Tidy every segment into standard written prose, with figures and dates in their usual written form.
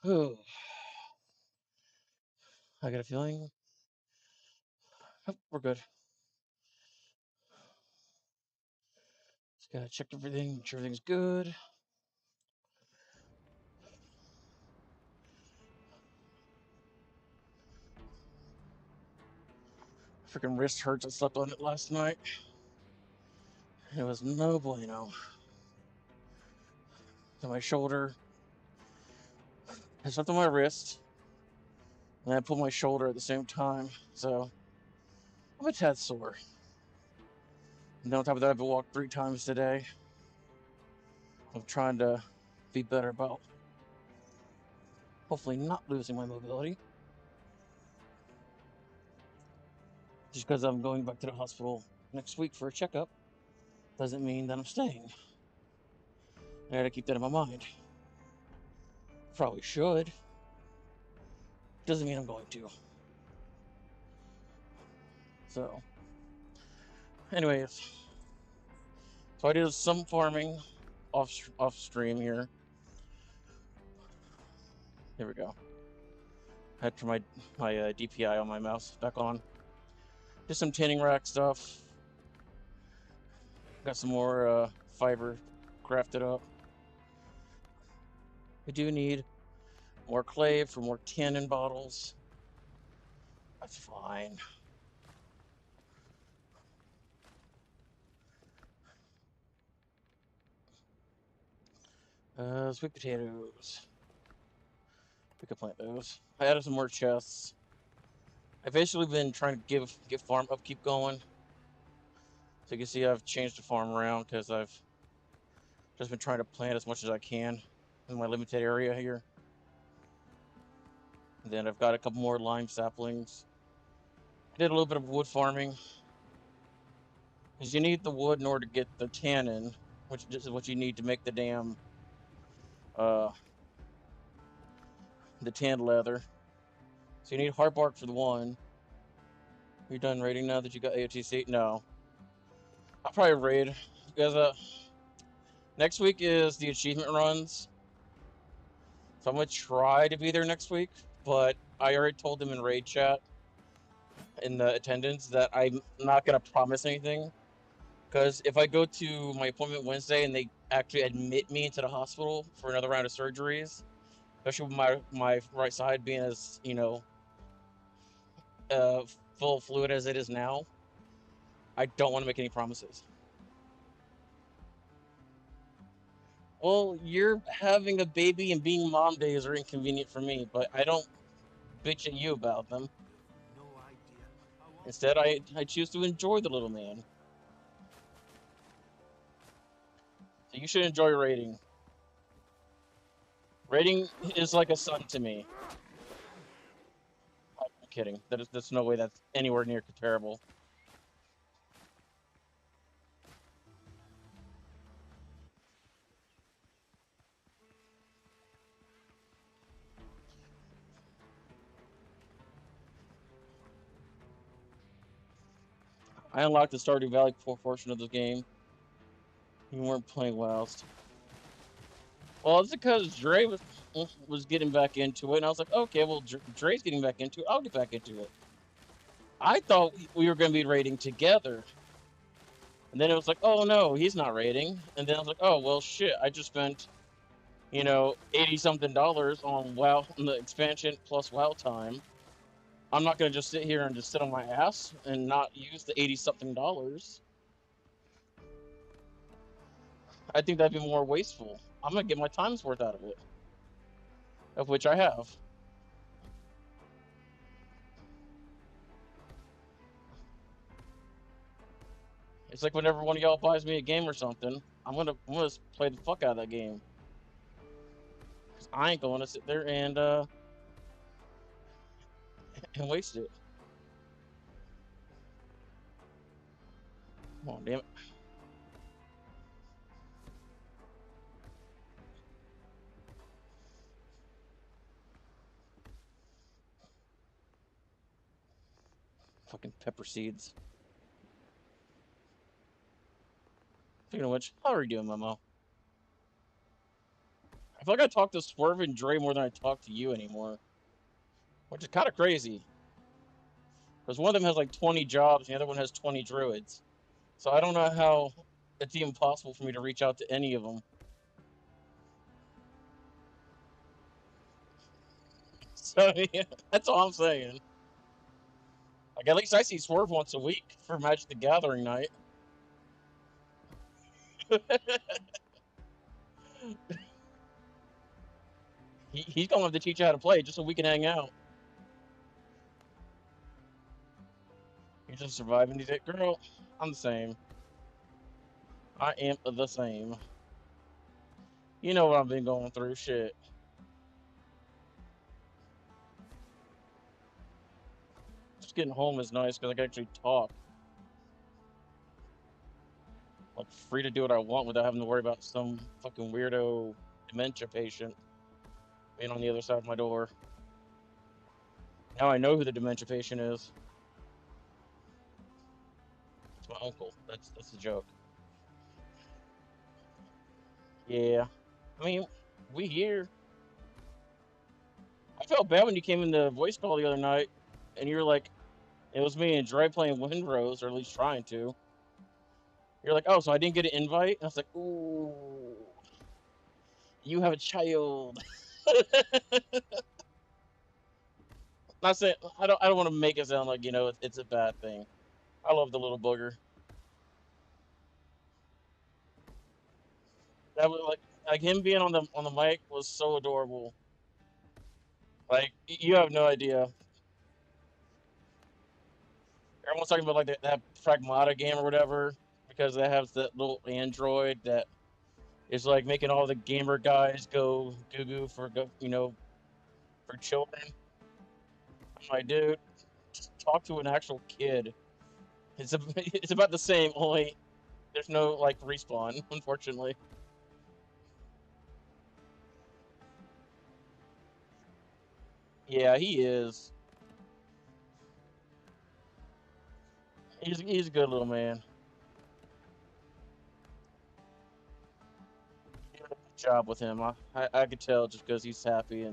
I got a feeling. Oh, we're good. Just gotta check everything, make sure everything's good. Freaking wrist hurts. I slept on it last night. It was no bueno. To my shoulder. I slept on my wrist, and I pulled my shoulder at the same time. So I'm a tad sore. And then on top of that, I've walked 3 times today. I'm trying to be better about hopefully not losing my mobility. Just because I'm going back to the hospital next week for a checkup doesn't mean that I'm staying. I gotta keep that in my mind. Probably should. Doesn't mean I'm going to. So, anyways, so I did some farming off stream here. Here we go. I had to turn my DPI on my mouse back on. Did some tanning rack stuff. Got some more fiber crafted up. I do need more clay for more tannin bottles. That's fine. Sweet potatoes. We could plant those. I added some more chests. I've basically been trying to get farm upkeep going. So you can see I've changed the farm around because I've just been trying to plant as much as I can in my limited area here. And then I've got a couple more lime saplings. I did a little bit of wood farming. Because you need the wood in order to get the tannin, which is what you need to make the damn uh the tanned leather. So you need hard bark for the one. You're done raiding now that you got AOTC? No. I'll probably raid because next week is the achievement runs. So I'm gonna try to be there next week, but I already told them in raid chat in the attendance that I'm not gonna promise anything. Because if I go to my appointment Wednesday and they actually admit me into the hospital for another round of surgeries, especially with my right side being as uh, full of fluid as it is now, I don't want to make any promises. Well, you're having a baby and being mom days are inconvenient for me, but I don't bitch at you about them. Instead, I choose to enjoy the little man. So you should enjoy raiding. Raiding is like a son to me. I'm kidding. There's no way that's anywhere near comparable. I unlocked the Stardew Valley portion of the game. You weren't playing whilst. Well, it's because Dre was getting back into it, and I was like, okay, well, Dre's getting back into it. I'll get back into it. I thought we were going to be raiding together, and then it was like, oh no, he's not raiding. And then I was like, oh well, shit. I just spent 80 something dollars on WoW on the expansion plus WoW time. I'm not going to just sit here and just sit on my ass and not use the 80 something dollars. I think that'd be more wasteful. I'm going to get my time's worth out of it, of which I have. It's like whenever one of y'all buys me a game or something, I'm gonna play the fuck out of that game. 'Cause I ain't going to sit there and waste it. Come on, damn it. Fucking pepper seeds. Speaking of which, how are you doing, Momo? I feel like I talk to Swerve and Dre more than I talk to you anymore, which is kind of crazy. Because one of them has like 20 jobs, and the other one has 20 druids. So I don't know how it's even possible for me to reach out to any of them. So yeah, that's all I'm saying. Like at least I see Swerve once a week for Magic the Gathering night. He's gonna have to teach you how to play just so we can hang out. You're just surviving these days. Girl, I'm the same. I am the same. You know what I've been going through. Shit. Just getting home is nice because I can actually talk. Like free to do what I want without having to worry about some fucking weirdo dementia patient being on the other side of my door. Now I know who the dementia patient is. It's my uncle. That's the joke. Yeah. I mean, we here. I felt bad when you came in the voice call the other night and you were like, it was me and Dre playing Windrose, or at least trying to. You're like, oh, so I didn't get an invite? And I was like, ooh, you have a child. Not saying I don't want to make it sound like it's a bad thing. I love the little booger. That was like him being on the mic was so adorable. Like you have no idea. Everyone's talking about like that Pragmata game or whatever because that has that little android that is like making all the gamer guys go goo goo for children. I'm like, dude, just talk to an actual kid. It's about the same, only there's no like respawn, unfortunately. Yeah, he is. He's a good little man. He did a good job with him. I could tell just because he's happy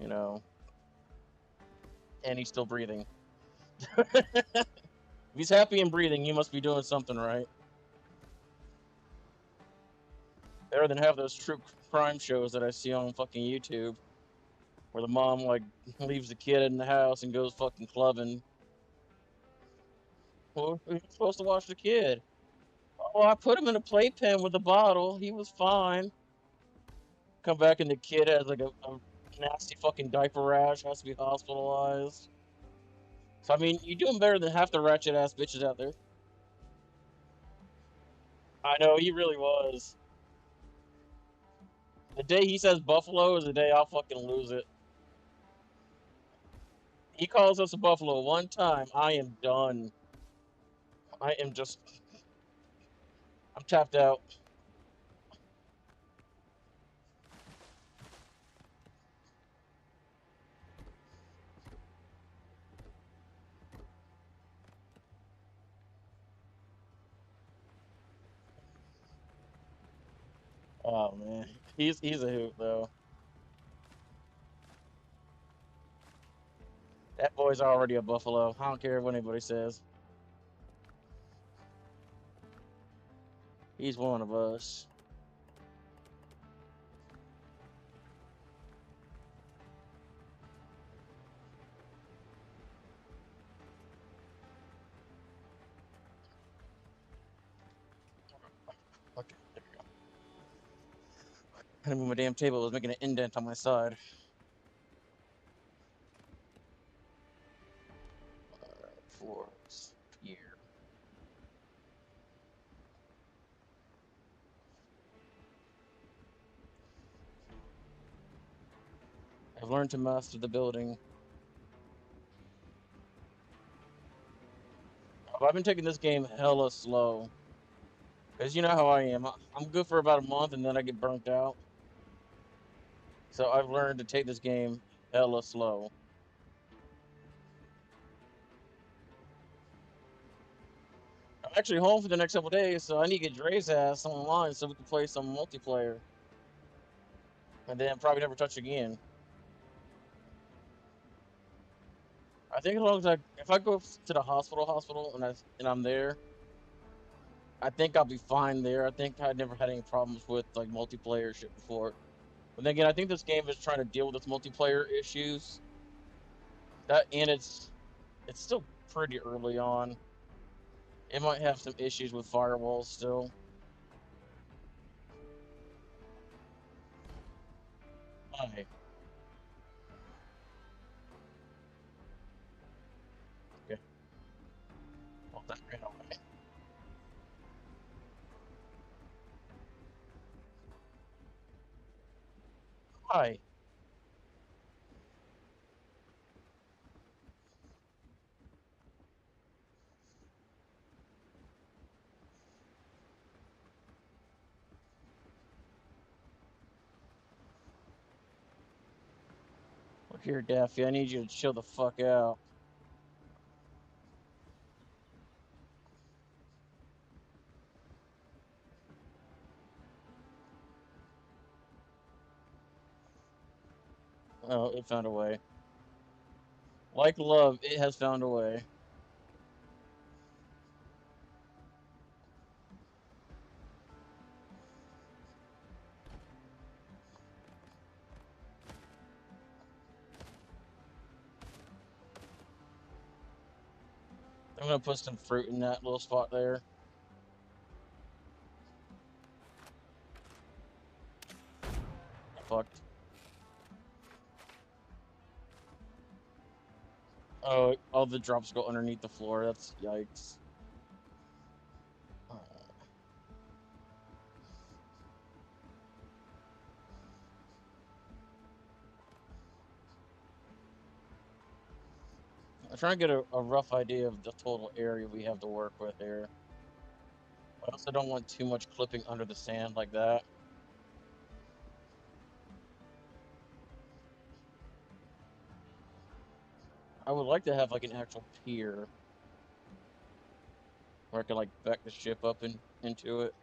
you know and he's still breathing. If he's happy and breathing, he must be doing something right. Better than have those true crime shows that I see on fucking YouTube, where the mom like leaves the kid in the house and goes fucking clubbing. Well, you're supposed to watch the kid. Oh, I put him in a playpen with a bottle. He was fine. Come back and the kid has like a nasty fucking diaper rash, has to be hospitalized. So I mean, you're doing better than half the ratchet ass bitches out there. I know he really was. The day he says buffalo is the day I'll fucking lose it. He calls us a buffalo one time, I am done. I am just, I'm tapped out. Oh man, he's a hoot though. That boy's already a buffalo. I don't care what anybody says. He's one of us. Okay, there we go. I had to move my damn table. It was making an indent on my side. Floors here. I've learned to master the building. I've been taking this game hella slow. Because you know how I am. I'm good for about a month and then I get burnt out. So I've learned to take this game hella slow. I'm actually home for the next couple days, so I need to get Dre's ass online so we can play some multiplayer. and then probably never touch again. I think as long as if I go to the hospital, and I'm there, I think I'll be fine there. I think I never had any problems with like multiplayer shit before. But then again, I think this game is trying to deal with its multiplayer issues. That and it's still pretty early on. It might have some issues with firewalls still. Hi. Okay. Well, that ran away. Hi. Look here, Daffy. I need you to chill the fuck out. Oh, it found a way. Like love, it has found a way. I'm gonna put some fruit in that little spot there. Fucked. Oh, all the drops go underneath the floor. That's yikes. I'm trying to get a rough idea of the total area we have to work with here. I also don't want too much clipping under the sand like that. I would like to have like an actual pier where I could like back the ship up into it.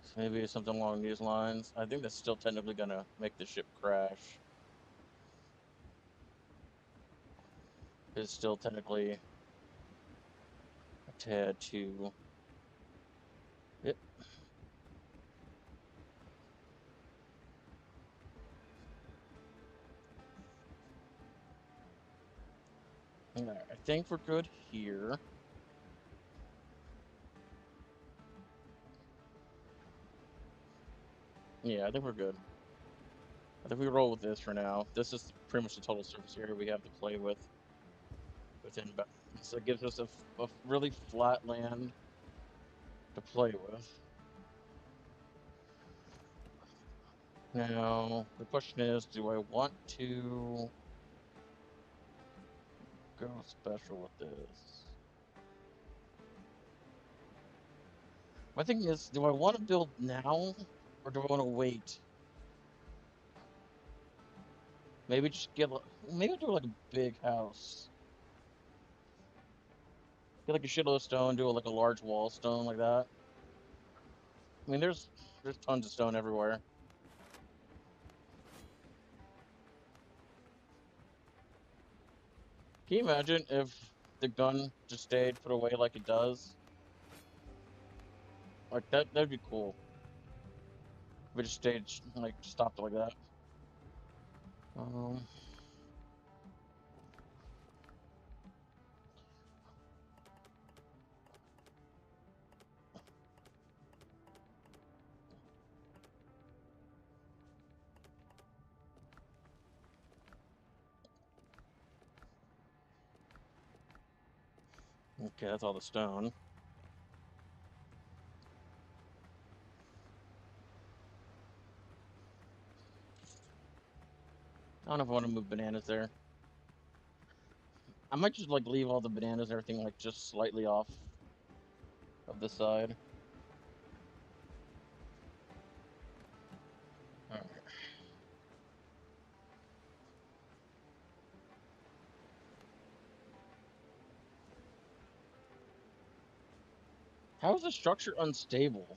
So maybe something along these lines. I think that's still technically gonna make the ship crash. It's still technically a tad too. Yep. Alright, I think we're good here. Yeah, I think we're good. I think we roll with this for now. This is pretty much the total surface area we have to play with within. So it gives us a really flat land to play with. Now, the question is, do I want to go special with this? My thing is, do I want to build now, or do I want to wait? Maybe just maybe do like a big house. Get like a shitload of stone, do like a large wall stone like that. I mean, there's tons of stone everywhere. Can you imagine if the gun just stayed put away like it does? Like that'd be cool. If it just stayed like stopped like that. Um, okay, that's all the stone. I don't know if I want to move bananas there. I might just like leave all the bananas and everything like just slightly off of the side. Alright. How is the structure unstable?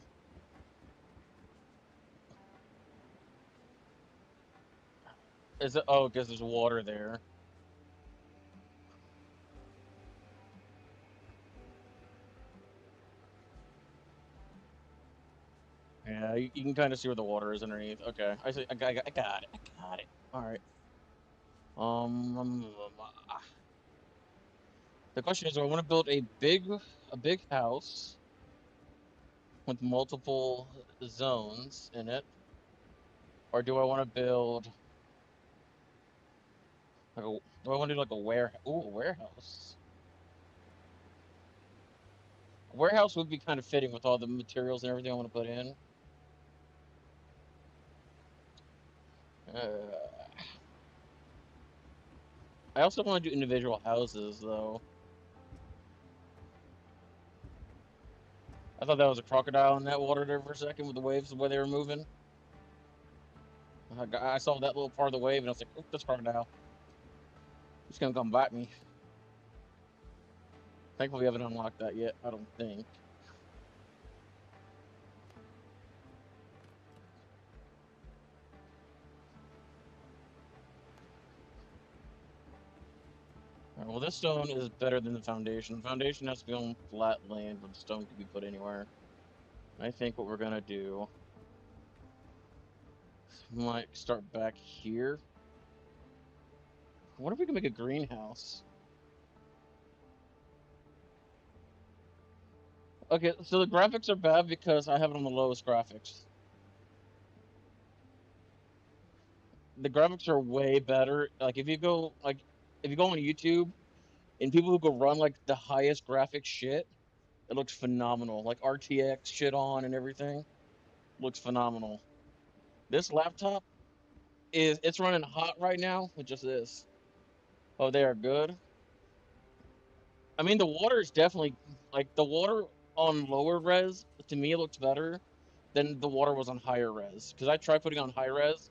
Is it? Oh, because there's water there. Yeah, you can kind of see where the water is underneath. Okay, I see. I got it. I got it. All right. The question is, do I want to build a big house with multiple zones in it, or do I want to build like a? Do I want to do like a warehouse? Ooh, a warehouse. A warehouse would be kind of fitting with all the materials and everything I want to put in. Uh, I also want to do individual houses, though. I thought that was a crocodile in that water there for a second with the waves, the way they were moving. I saw that little part of the wave, and I was like, "Oh, that's crocodile. It's gonna come bite me." Thankfully, we haven't unlocked that yet. I don't think. Alright, well, this stone is better than the foundation. The foundation has to be on flat land, but the stone can be put anywhere. I think what we're gonna do might start back here. What if we can make a greenhouse? Okay, so the graphics are bad because I have it on the lowest graphics. The graphics are way better. Like if you go on YouTube and people who go run like the highest graphic shit, it looks phenomenal. Like RTX shit on and everything looks phenomenal. This laptop it's running hot right now with just this. Oh, they are good. I mean, the water is definitely like the water on lower res to me looks better than the water was on higher res because I tried putting on high res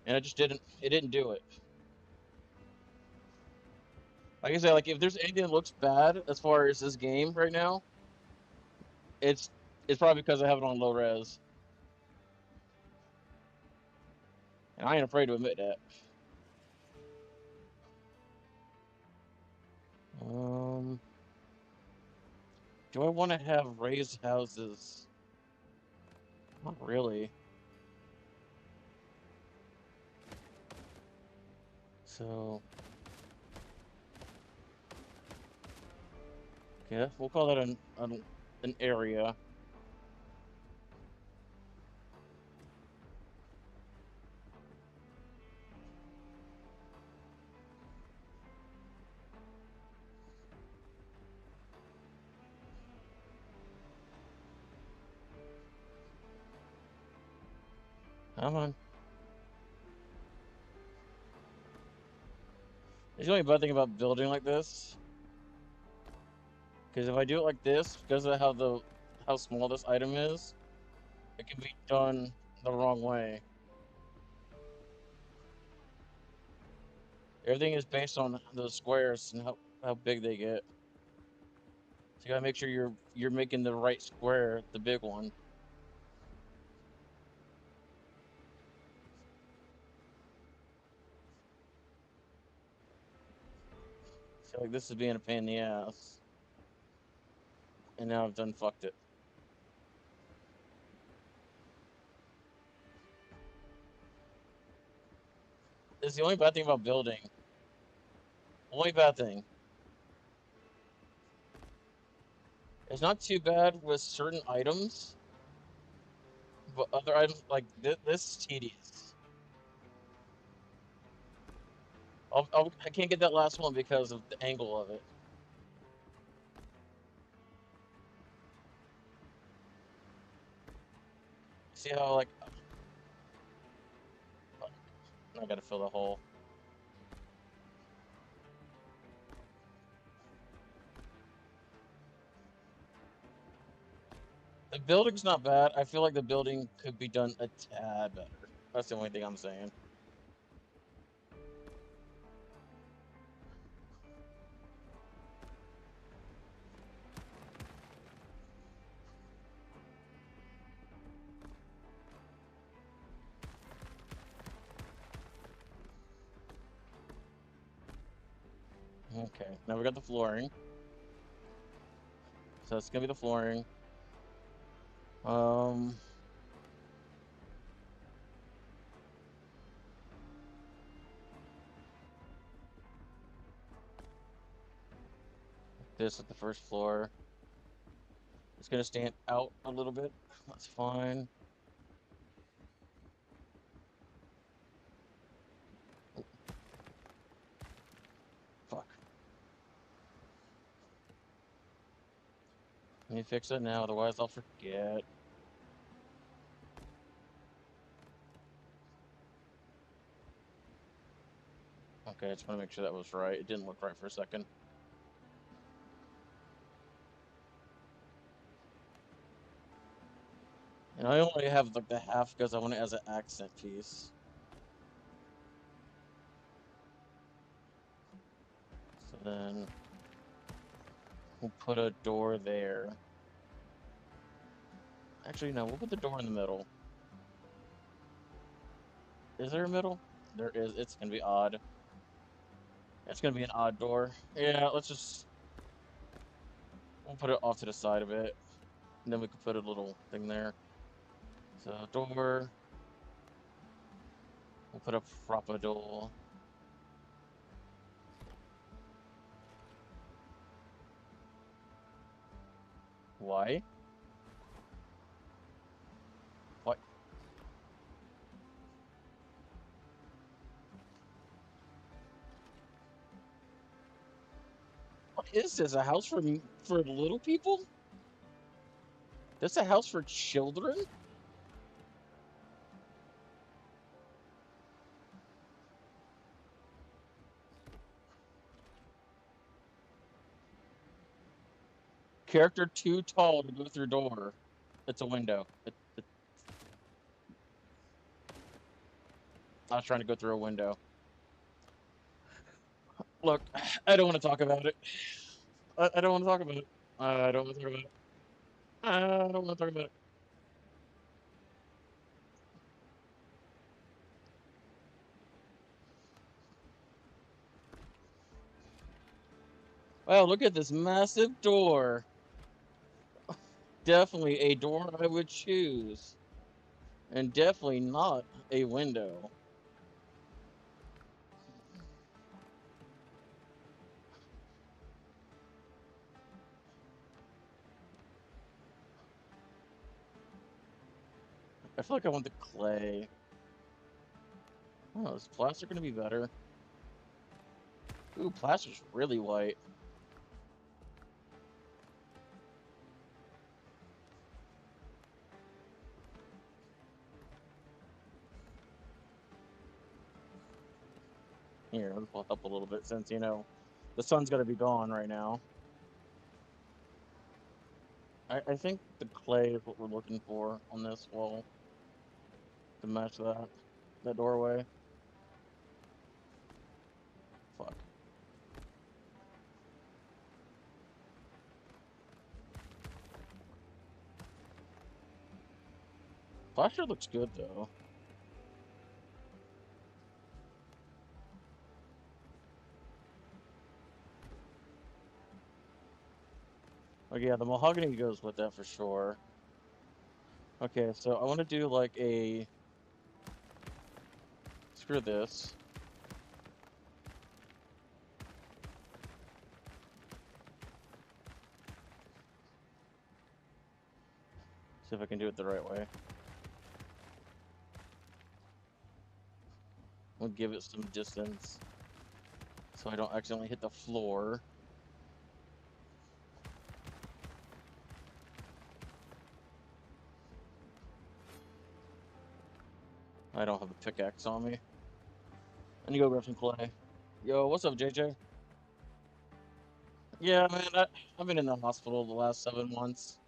and it didn't do it. Like I said, like if there's anything that looks bad as far as this game right now, it's it's probably because I have it on low res, and I ain't afraid to admit that. Um, do I want to have raised houses? Not really. So yeah, we'll call that an area. Come on. There's the only bad thing about building like this, because if I do it like this, because of how small this item is, it can be done the wrong way. Everything is based on those squares and how big they get. So you gotta make sure you're making the right square, the big one. So like this is being a pain in the ass, and now I've done fucked it. It's the only bad thing about building. Only bad thing. It's not too bad with certain items, but other items like this is tedious. I can't get that last one because of the angle of it. See how like I gotta fill the hole. The building's not bad. I feel like the building could be done a tad better. That's the only thing I'm saying. Now we got the flooring. So it's gonna be the flooring. This at the first floor. It's gonna stand out a little bit. That's fine. Fuck. Let me fix it now, otherwise I'll forget. Okay, I just want to make sure that was right. It didn't look right for a second. And I only have like the half because I want it as an accent piece. So then we'll put a door there. Actually, no, we'll put the door in the middle. Is there a middle? There is. It's gonna be odd. It's gonna be an odd door. Yeah, we'll put it off to the side of it. And then we could put a little thing there. So door. We'll put a proper door. Why? What? What is this? A house for little people? This a house for children? Character too tall to go through door. It's a window. I was trying to go through a window. Look, I don't want to talk about it. I don't want to talk about it. I don't want to talk about it. I don't want to talk about it. Wow, look at this massive door. Definitely a door I would choose. And definitely not a window. I feel like I want the clay. Oh, is plaster going to be better? Ooh, plaster's really white. Here, let's pull it up a little bit since, the sun's going to be gone right now. I think the clay is what we're looking for on this wall to match that doorway. Fuck. Plaster looks good though. Like, yeah, the mahogany goes with that for sure. Okay, so I want to do like a... Screw this. See if I can do it the right way. We'll give it some distance so I don't accidentally hit the floor. I don't have a pickaxe on me. I need to go grab some clay. Yo, what's up, JJ? Yeah, man, I've been in the hospital the last 7 months.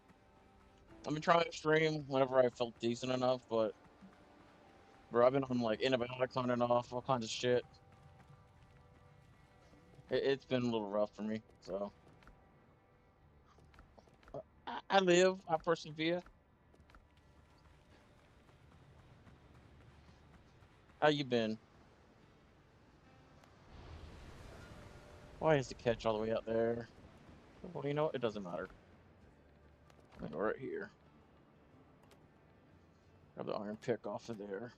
I've been trying to stream whenever I felt decent enough, but bro, I've been on like antibiotics on and off, all kinds of shit. It's been a little rough for me, so I live, I persevere. How you been? Why is the catch all the way out there? Well, you know what? It doesn't matter. I'm gonna go right here. Grab the iron pick off of there.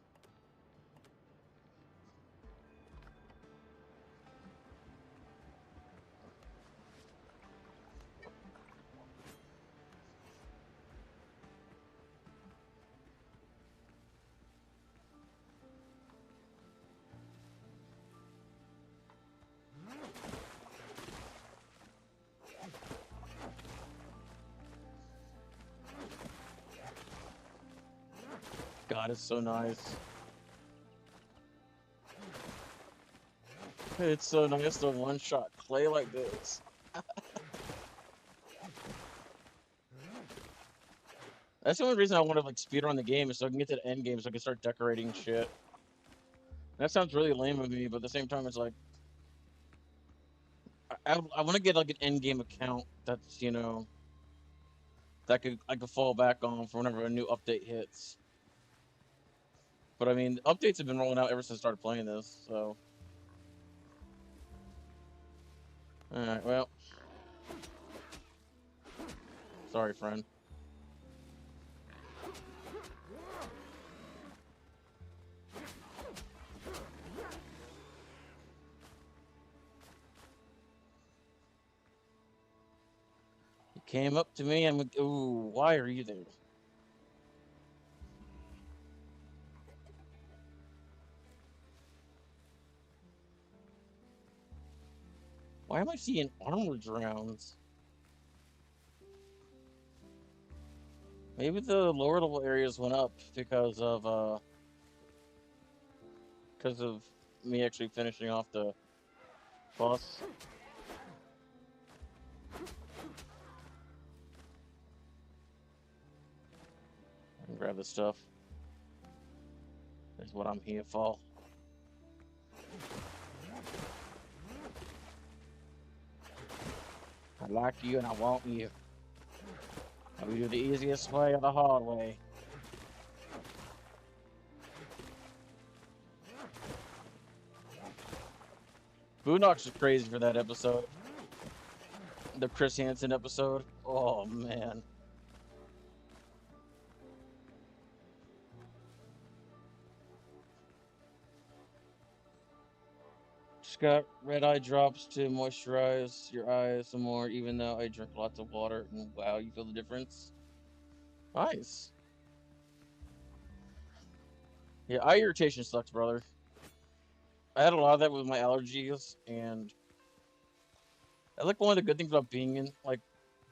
God, it's so nice. It's so nice to one-shot clay like this. That's the only reason I want to like speedrun the game is so I can get to the end game so I can start decorating shit. That sounds really lame of me, but at the same time, it's like I want to get like an end game account that's that I could fall back on for whenever a new update hits. But I mean, updates have been rolling out ever since I started playing this, so. Alright, well. Sorry, friend. You came up to me and went, ooh, why are you there? Why am I seeing armored rounds? Maybe the lower level areas went up because of me actually finishing off the boss. I can grab this stuff. That's what I'm here for. I like you and I want you. And we do the easiest way or the hard way. Boondocks is crazy for that episode. The Chris Hansen episode. Oh, man. Just got red eye drops to moisturize your eyes some more, even though I drink lots of water. And wow, you feel the difference? Nice. Yeah, eye irritation sucks, brother. I had a lot of that with my allergies, and I like one of the good things about being in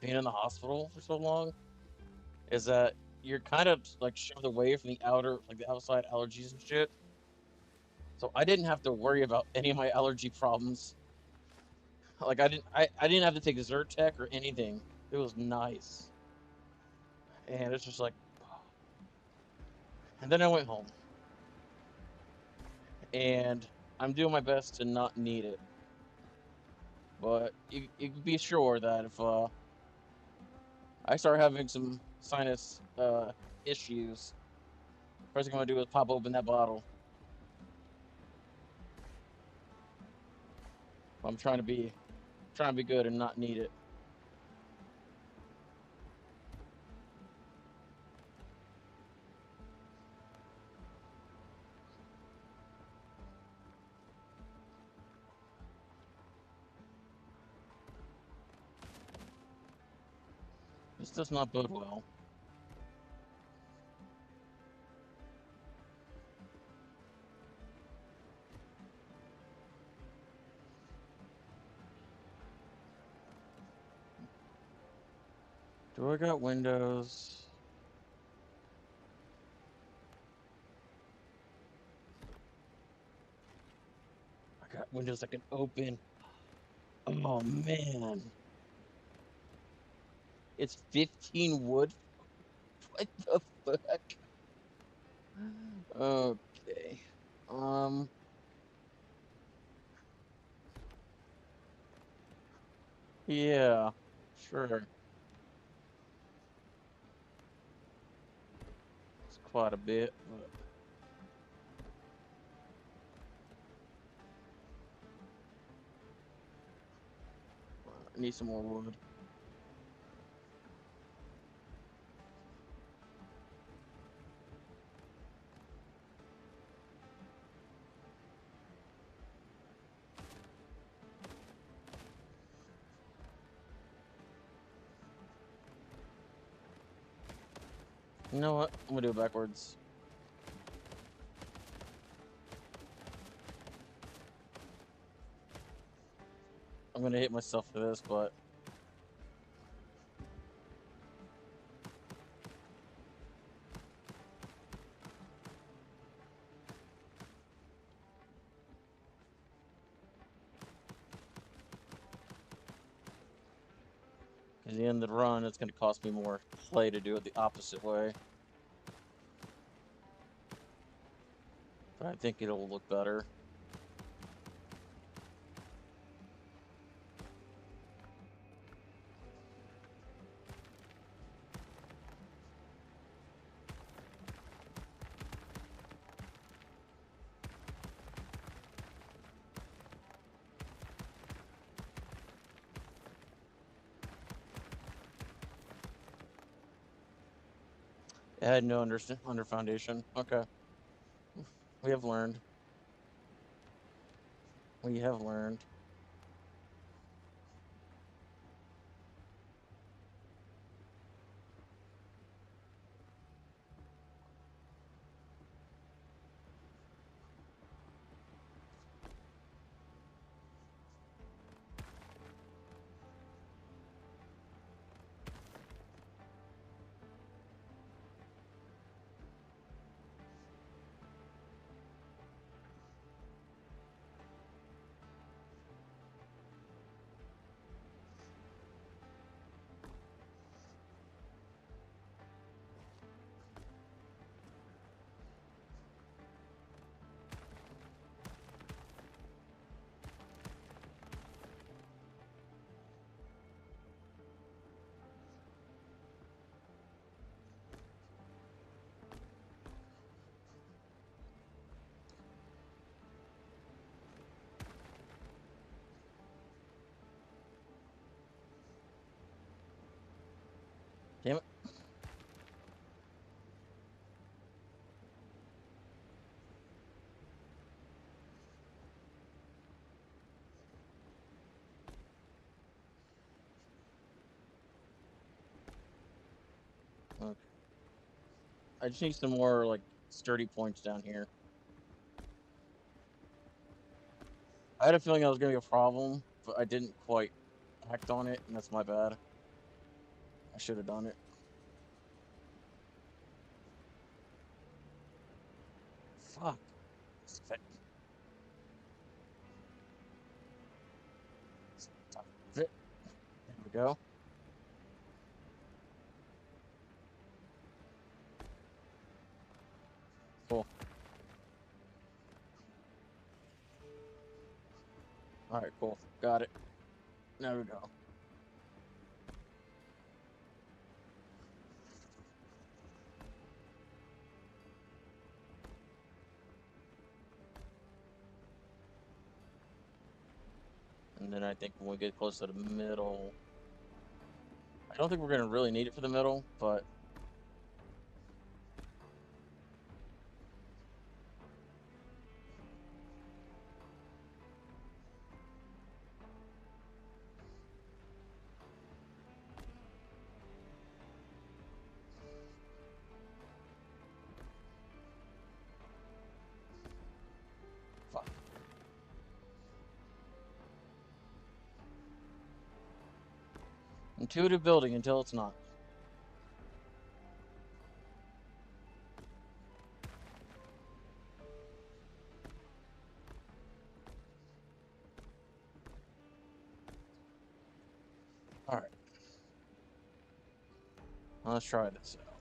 the hospital for so long is that you're kind of like shoved away from the outside allergies and shit. So I didn't have to worry about any of my allergy problems. Like I didn't have to take Zyrtec or anything. It was nice, and it's just like, and then I went home, and I'm doing my best to not need it. But you can be sure that if I start having some sinus issues, first thing I'm gonna do is pop open that bottle. I'm trying to be good and not need it. This does not bode well. Do I got windows? I got windows I can open. Oh man. It's 15 wood? What the fuck? Okay. Um, yeah, sure. It's quite a bit, but I need some more wood. You know what? I'm gonna do it backwards. I'm gonna hit myself for this, but at the end of the run, it's gonna cost me more clay to do it the opposite way. But I think it'll look better. It had no under foundation. Okay. We have learned. We have learned. Damn it. Okay. I just need some more like sturdy points down here. I had a feeling that was gonna be a problem, but I didn't quite act on it, and that's my bad. I should have done it. Fuck. Stop it. There we go. Cool. Alright, cool. Got it. There we go. And then I think when we get close to the middle, I don't think we're gonna really need it for the middle, but fuck. Intuitive building until it's not. Alright. Let's try this out.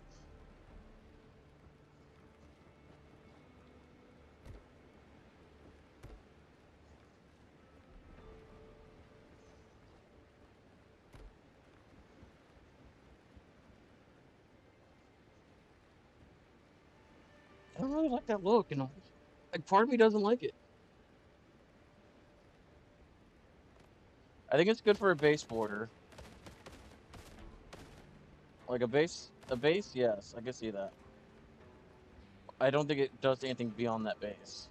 I don't really like that look, and like part of me doesn't like it. I think it's good for a base border. Like a base, yes, I can see that. I don't think it does anything beyond that base.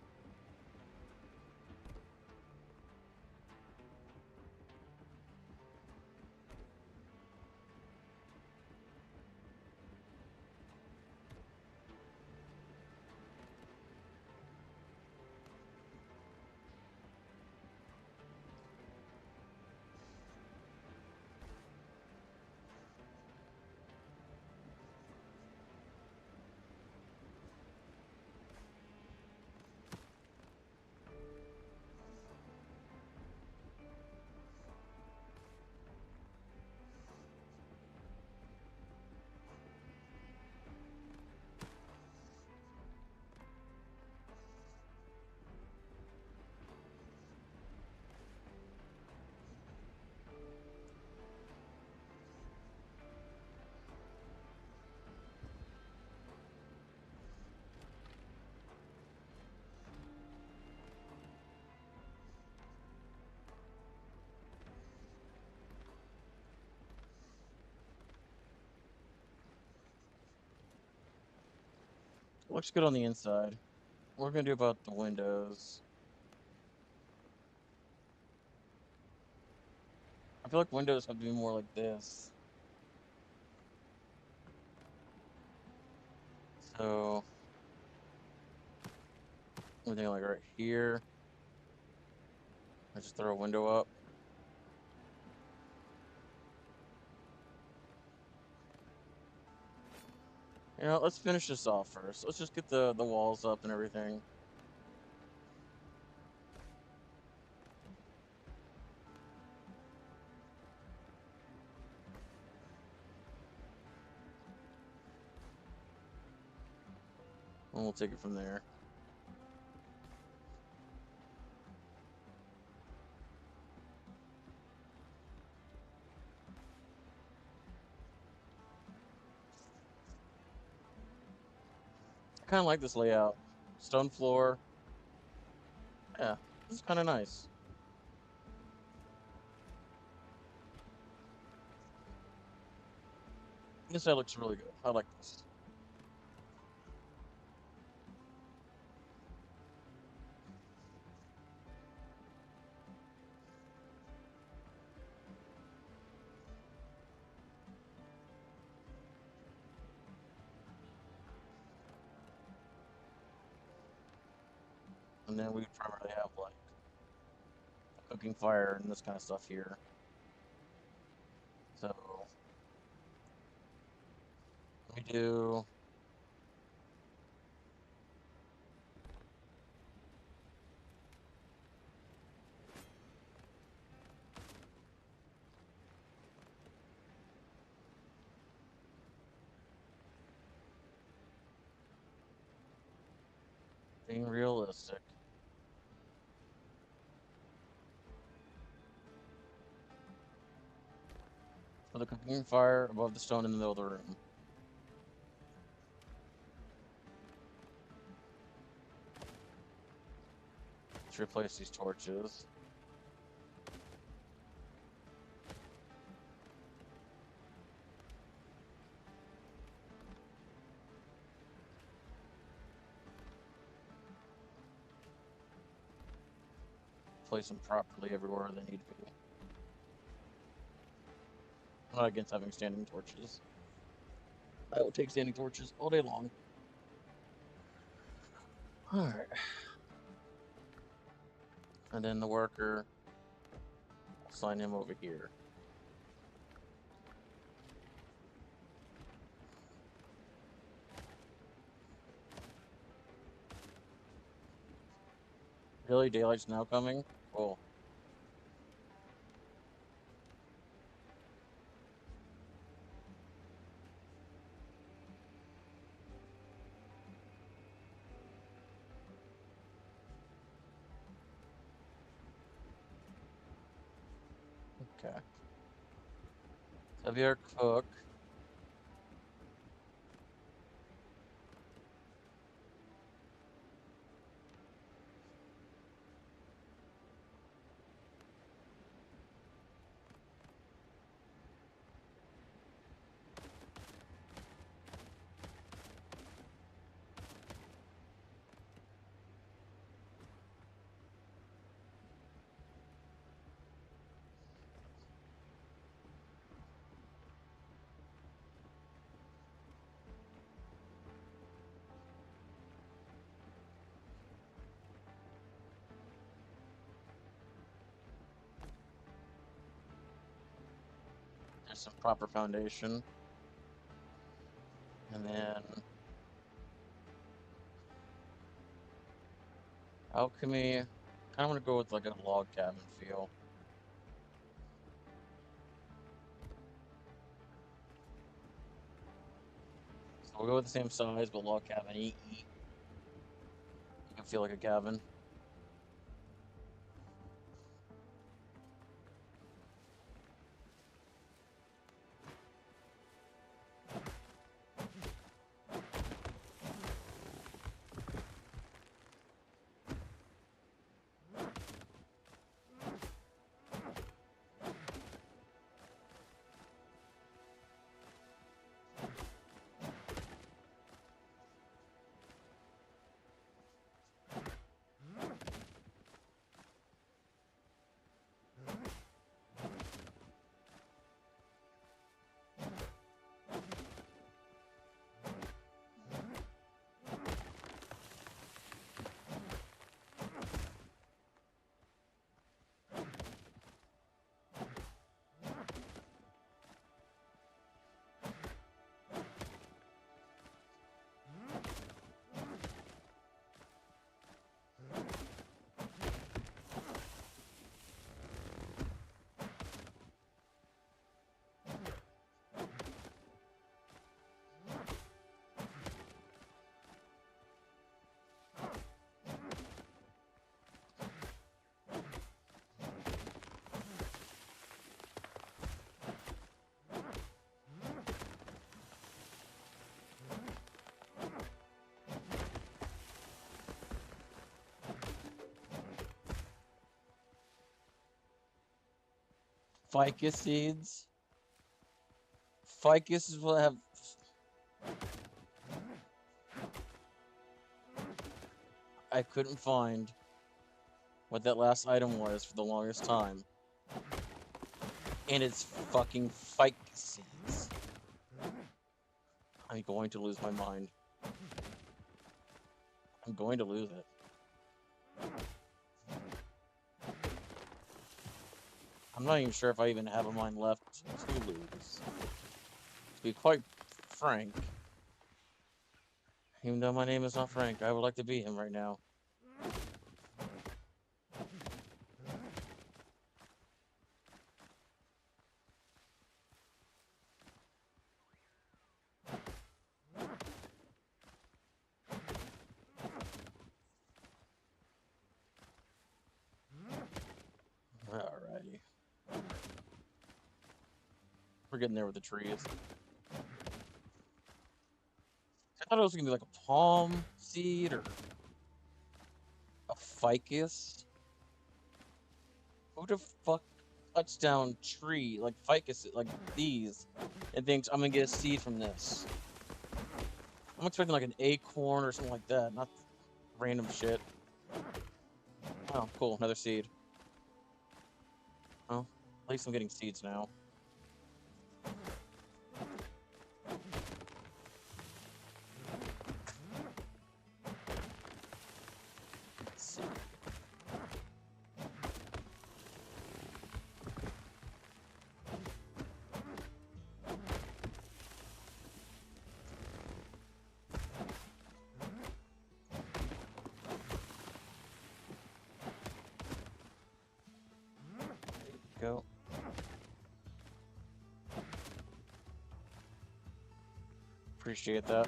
Looks good on the inside. What we're gonna do about the windows? I feel like windows have to be more like this. So, anything like right here. I just throw a window up. You know, let's finish this off first. Let's just get the walls up and everything. And we'll take it from there. I kind of like this layout. Stone floor. Yeah, this is kind of nice. This side looks really good. I like this. And then we primarily have like a cooking fire and this kind of stuff here. So we do. Being realistic. For the cooking fire above the stone in the middle of the room. Let's replace these torches. Place them properly everywhere they need to be. I'm not against having standing torches. I will take standing torches all day long. Alright. And then the worker, I'll assign him over here. Really? Daylight's now coming? Cool. Okay. Xavier Cook. some proper foundation. And then alchemy. Kind of want to go with like a log cabin feel. So we'll go with the same size, but log cabin. You can feel like a cabin. Ficus seeds. Ficus is what I have. I couldn't find what that last item was for the longest time. And it's fucking ficus seeds. I'm going to lose my mind. I'm going to lose it. I'm not even sure if I even have a mind left to lose. To be quite frank, even though my name is not Frank, I would like to be him right now. Alrighty. We're getting there with the trees. I thought it was gonna be like a palm seed or a ficus. Who the fuck cuts down tree like ficus like these and thinks I'm gonna get a seed from this? I'm expecting like an acorn or something like that, not random shit. Oh, cool, another seed. Oh, at least I'm getting seeds now. Let's see. There you go. Appreciate that.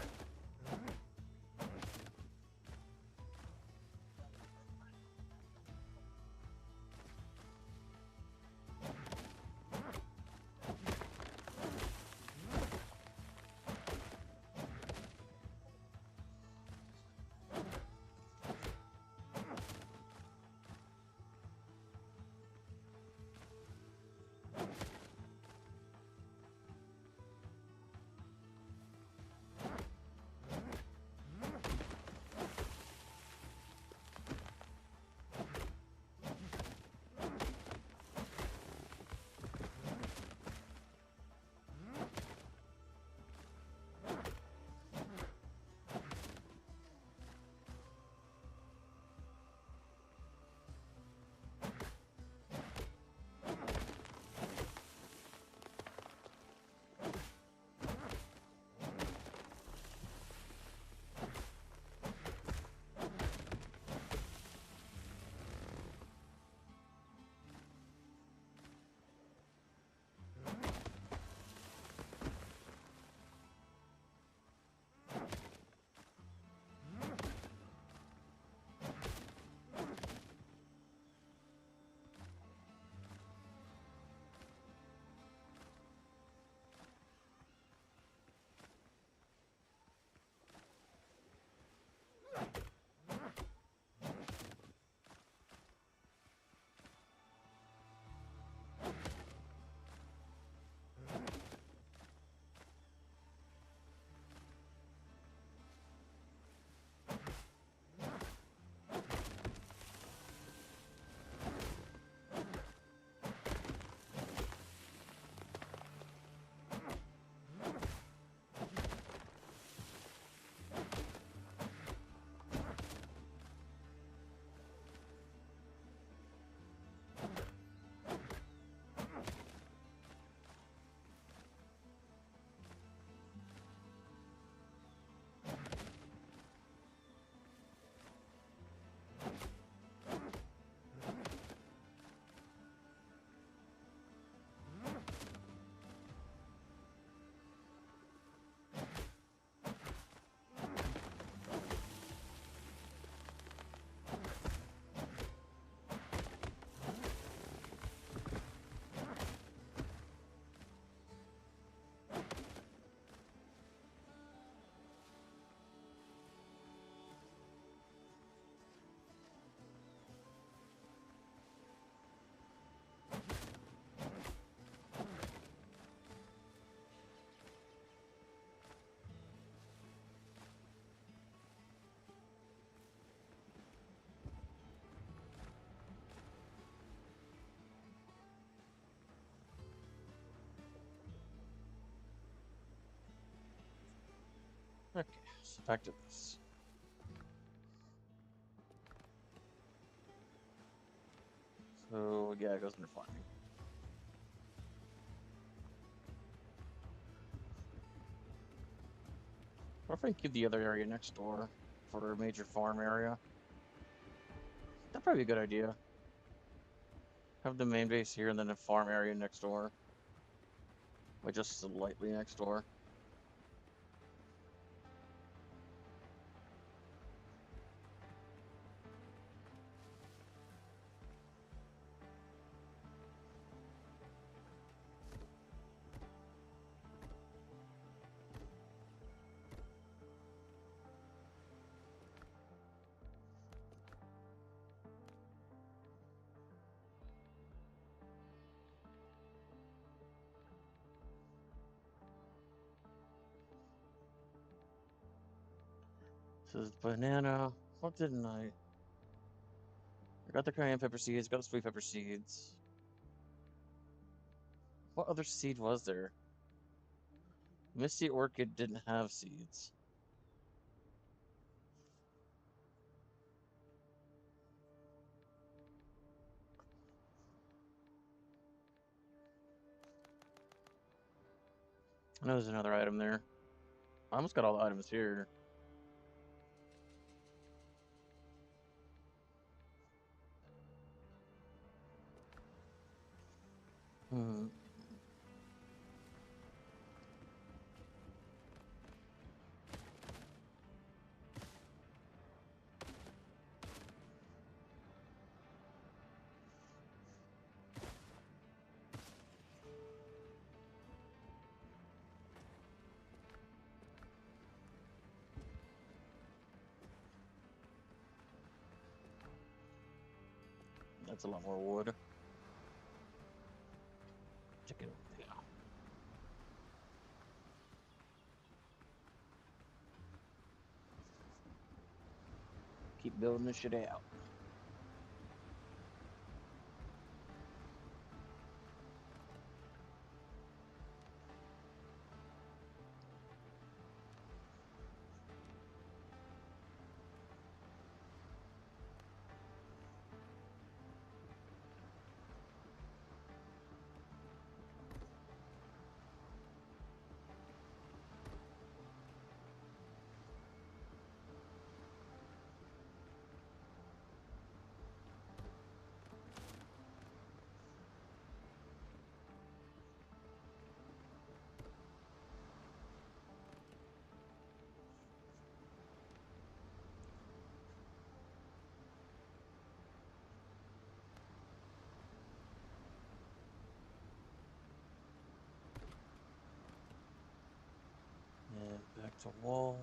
Okay, so back to this. So yeah, it goes under farming. What if I keep the other area next door for a major farm area? That'd probably be a good idea. Have the main base here and then a farm area next door. Like just slightly next door. This is banana. What didn't I? I got the cayenne pepper seeds, got the sweet pepper seeds. What other seed was there? Misty Orchid didn't have seeds. I know there's another item there. I almost got all the items here. Hmm. That's a lot more wood. Check it out. Yeah. Keep building this shit out. And back to walls.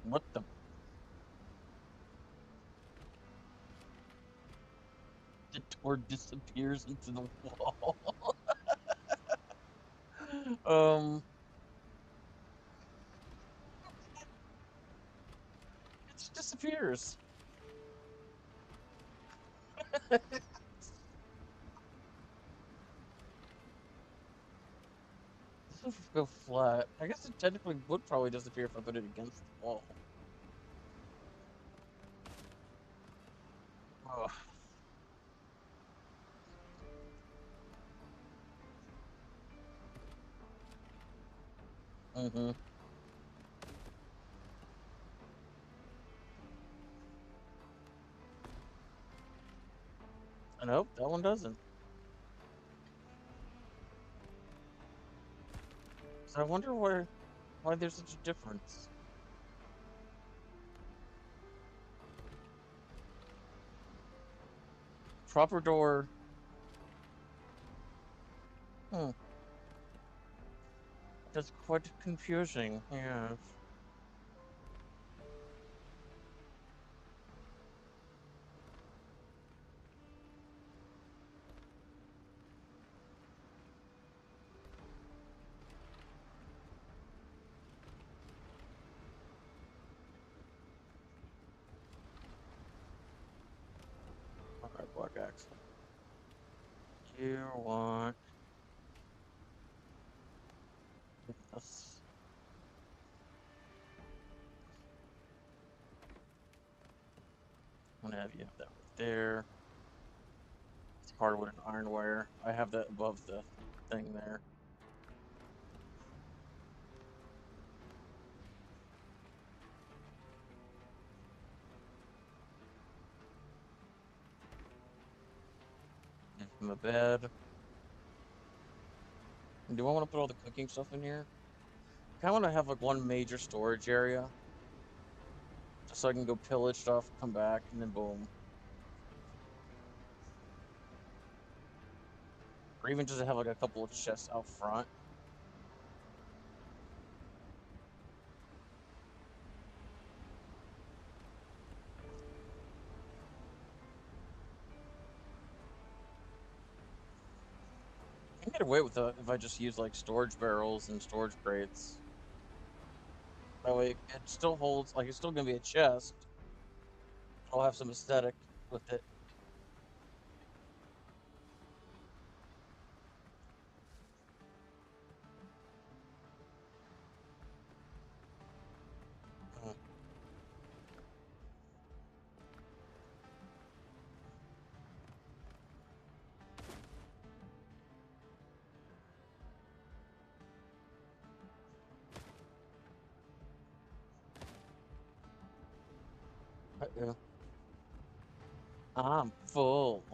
What the? The door disappears into the wall. um, it just disappears. This will go flat. I guess it technically would probably disappear if I put it against the wall. Ugh. Mm-hmm. Nope, that one doesn't. So I wonder why there's such a difference. Proper door. Hmm. That's quite confusing. Yeah. You want this. I'm gonna have you have that right there. It's hardwood and iron wire. I have that above the thing there. Give him a bed. And do I want to put all the cooking stuff in here? I kind of want to have like one major storage area, just so I can go pillage stuff, come back, and then boom. Or even just have like a couple of chests out front. I can get away with it if I just use like storage barrels and storage crates. That way it still holds, like it's still gonna be a chest. I'll have some aesthetic with it. Mm. Uh-oh. I'm full.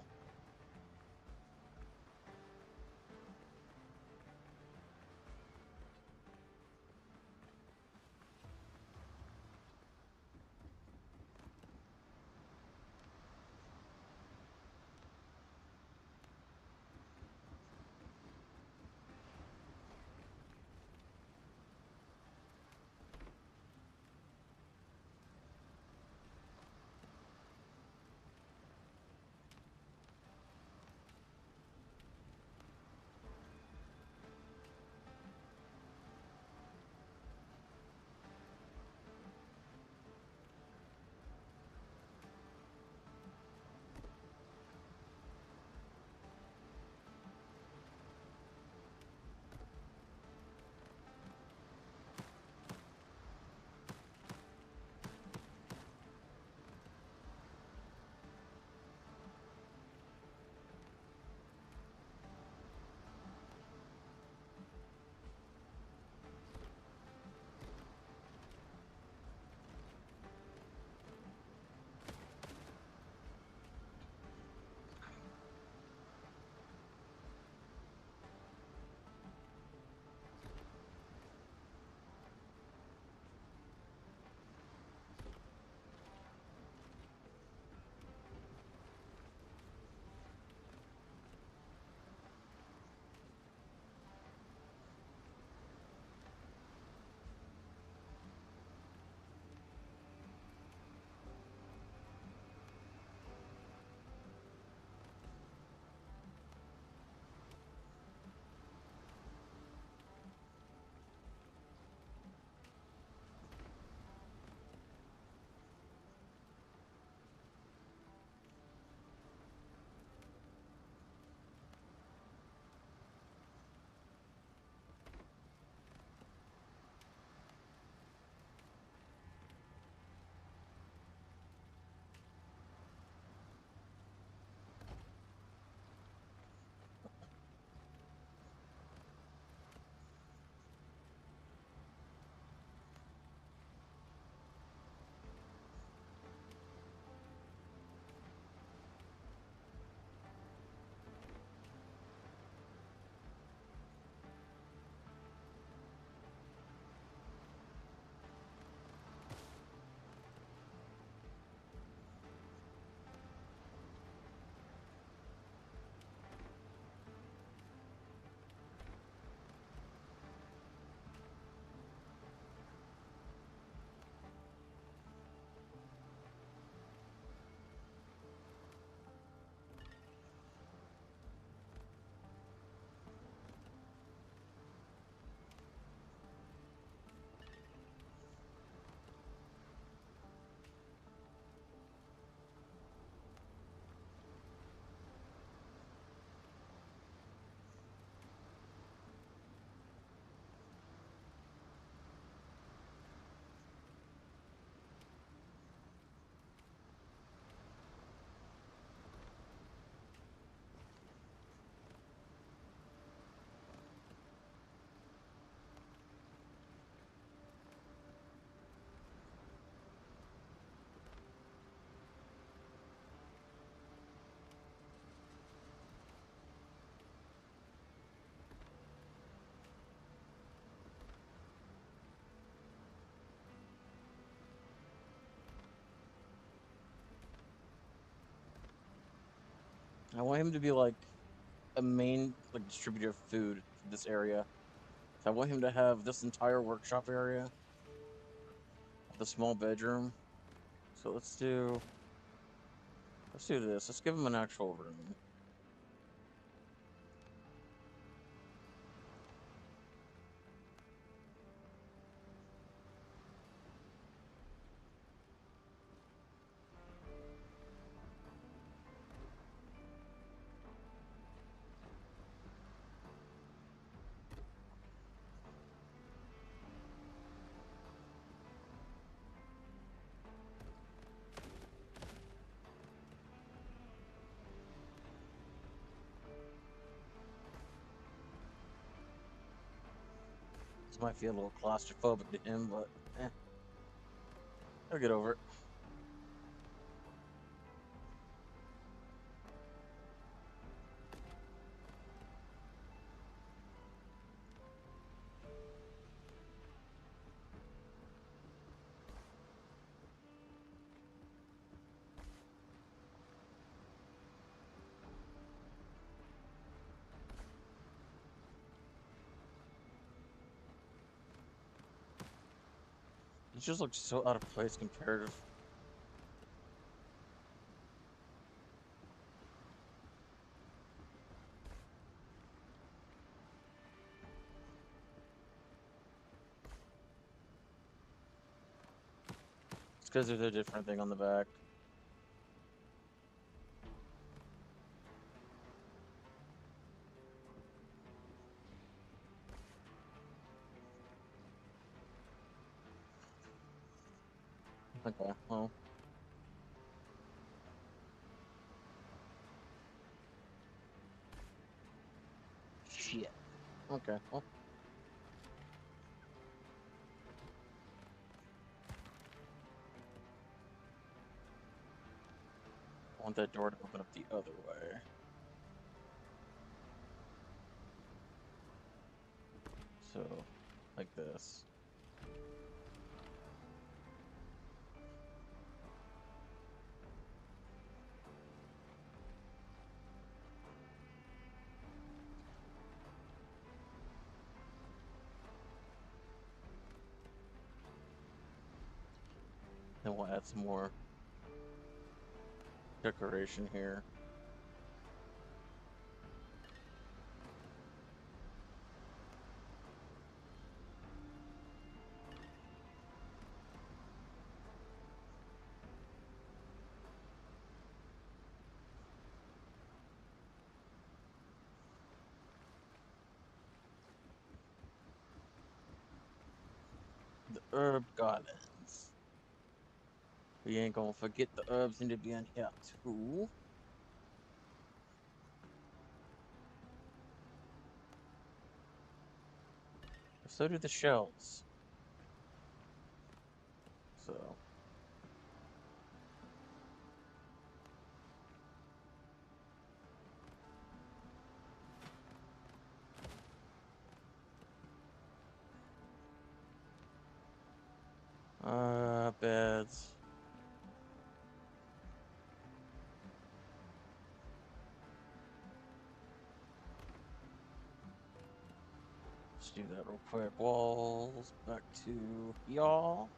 I want him to be like a main like distributor of food for this area. So I want him to have this entire workshop area, the small bedroom. So let's do this. Let's give him an actual room. This might feel a little claustrophobic to him, but he'll get over it. He just looks so out of place comparative. It's because there's a different thing on the back. Okay, well. Shit. Okay, well. I want that door to open up the other way. So, like this. Then we'll add some more decoration here. The herb gardens. We ain't gonna forget the herbs need to be in here too. So do the shells. So. Beds. Let's do that real quick. Walls back to y'all.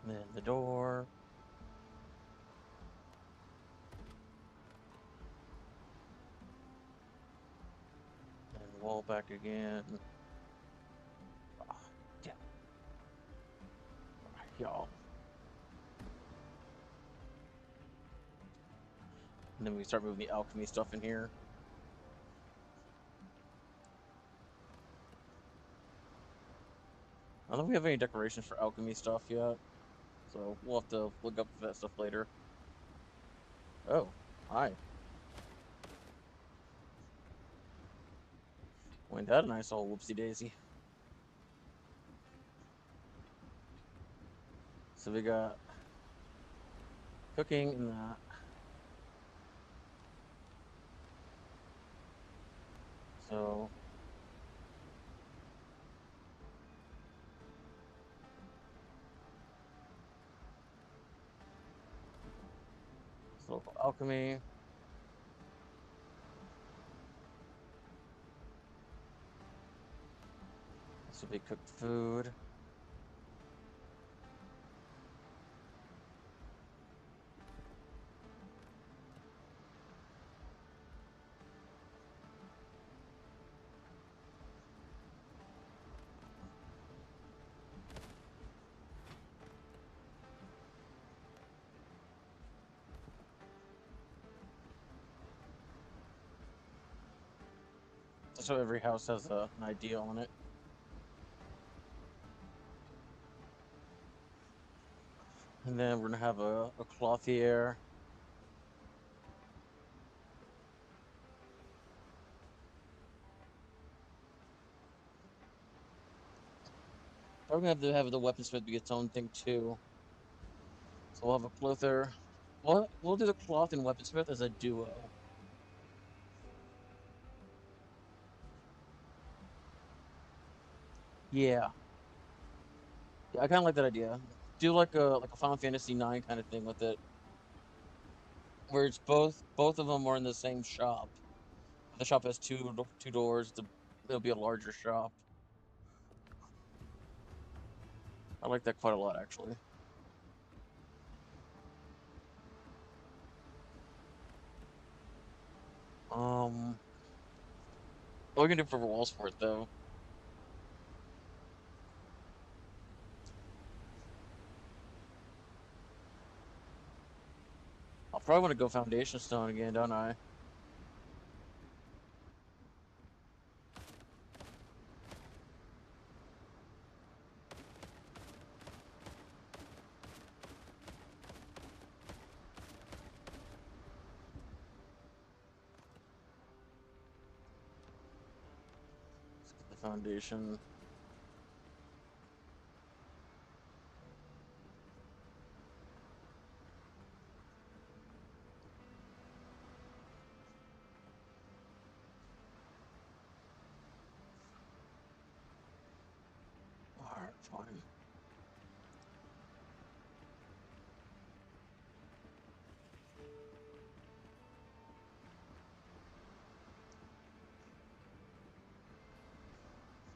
And then the door. And wall back again. Ah, damn. Alright, y'all. And then we start moving the alchemy stuff in here. I don't think we have any decorations for alchemy stuff yet. So we'll have to look up that stuff later. Oh, hi. Ain't that a nice old whoopsie daisy? So we got cooking and that. So local alchemy. This will be cooked food. So every house has an idea on it. And then we're gonna have a clothier. We're gonna have to have the weaponsmith be its own thing too. So we'll have a clothier. We'll do the cloth and weaponsmith as a duo. Yeah. Yeah, I kind of like that idea. Do like a Final Fantasy 9 kind of thing with it, where it's both of them are in the same shop. The shop has two doors. It'll be a larger shop. I like that quite a lot, actually. What are we gonna do for wall sport though? I'll probably want to go foundation stone again, don't I? Let's get the foundation. Alright, fine.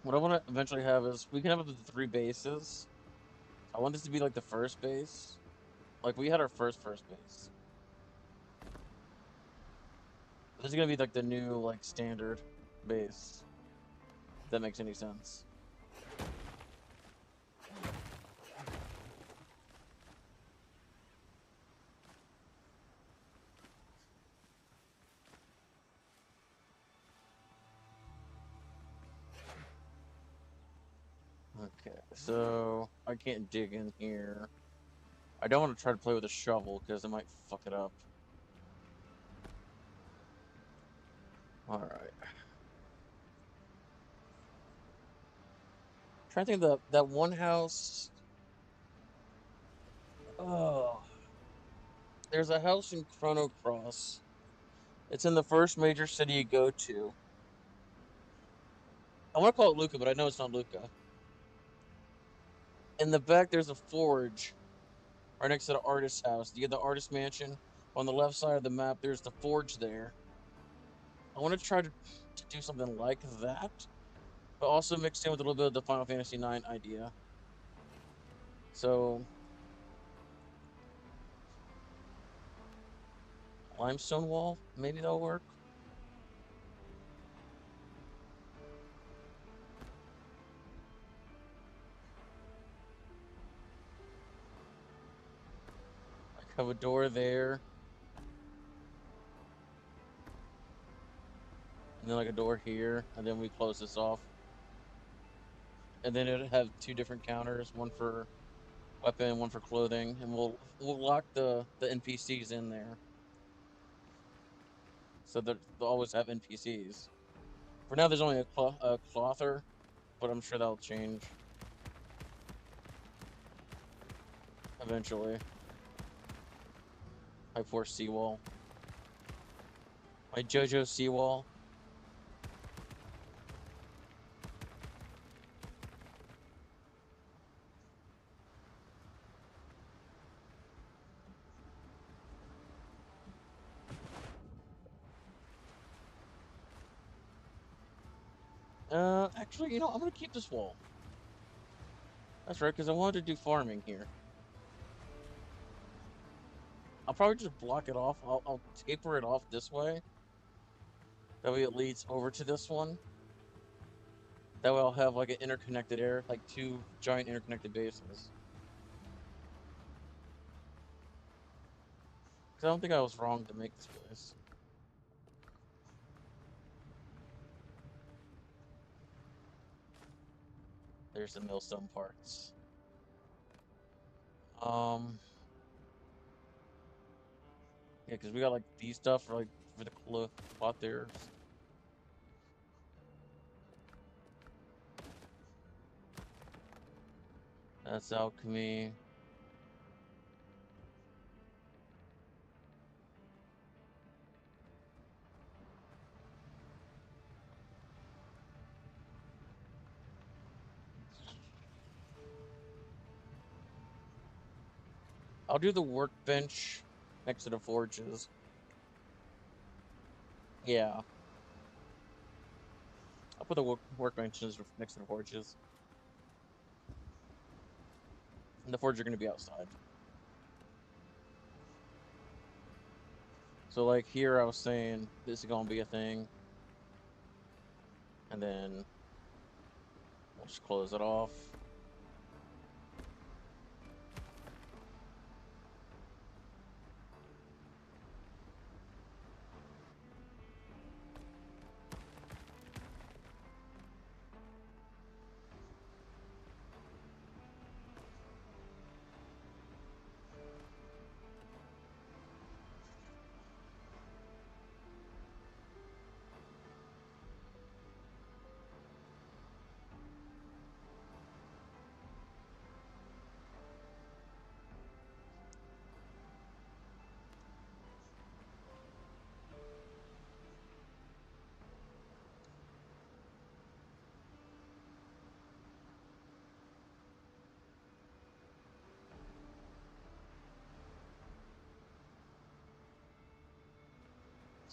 What I want to eventually have is we can have up to three bases. I want this to be like the first base. Like we had our first base. This is gonna be like the new like standard base. If that makes any sense. Okay, so I can't dig in here. I don't want to try to play with a shovel because it might fuck it up. Alright. Trying to think of that one house. Oh, there's a house in Chrono Cross. It's in the first major city you go to. I want to call it Luca, but I know it's not Luca. In the back, there's a forge right next to the artist's house. You get the artist mansion. On the left side of the map, there's the forge there. I want to try to do something like that, but also mixed in with a little bit of the Final Fantasy 9 idea. So, limestone wall, maybe that'll work. I have a door there, and then like a door here, and then we close this off. And then it'll have two different counters, one for weapon, one for clothing, and we'll lock the NPCs in there, so that they'll always have NPCs. For now, there's only a clother, but I'm sure that'll change eventually. My force seawall. My JoJo seawall. Actually, I'm gonna keep this wall. That's right, because I wanted to do farming here. I'll probably just block it off. I'll taper it off this way. That way it leads over to this one. That way I'll have like an interconnected area, like two giant interconnected bases. Because I don't think I was wrong to make this place. There's the millstone parts. Yeah, because we got like these stuff for the plot there. That's alchemy. I'll do the workbench next to the forges. Yeah. I'll put the workbenches next to the forges. And the forges are going to be outside. So like here I was saying this is going to be a thing. And then we'll just close it off.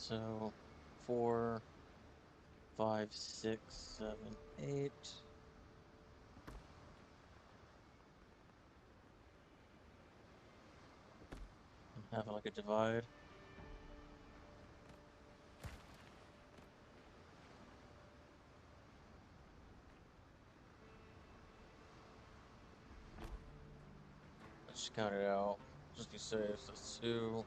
So 4, 5, 6, 7, 8. Have like a divide. Let's just count it out. Just be safe. So that's 2,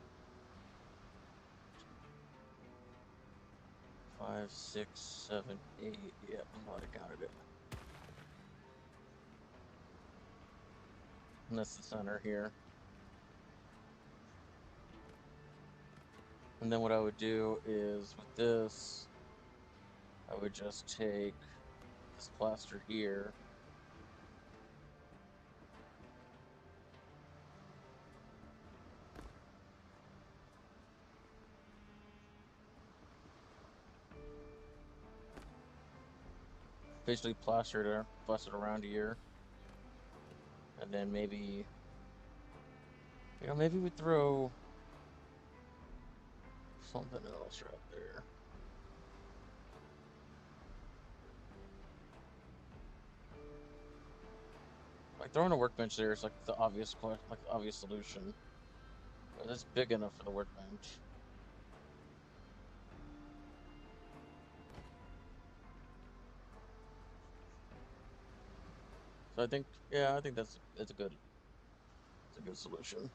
5, 6, 7, 8. Yep, I'm glad I counted it. And that's the center here. And then what I would do is with this, I would just take this plaster here. Basically plaster it around here. And then maybe, maybe we throw something else right there. Like throwing a workbench there is like the obvious solution. But it's big enough for the workbench. So I think that's a good solution.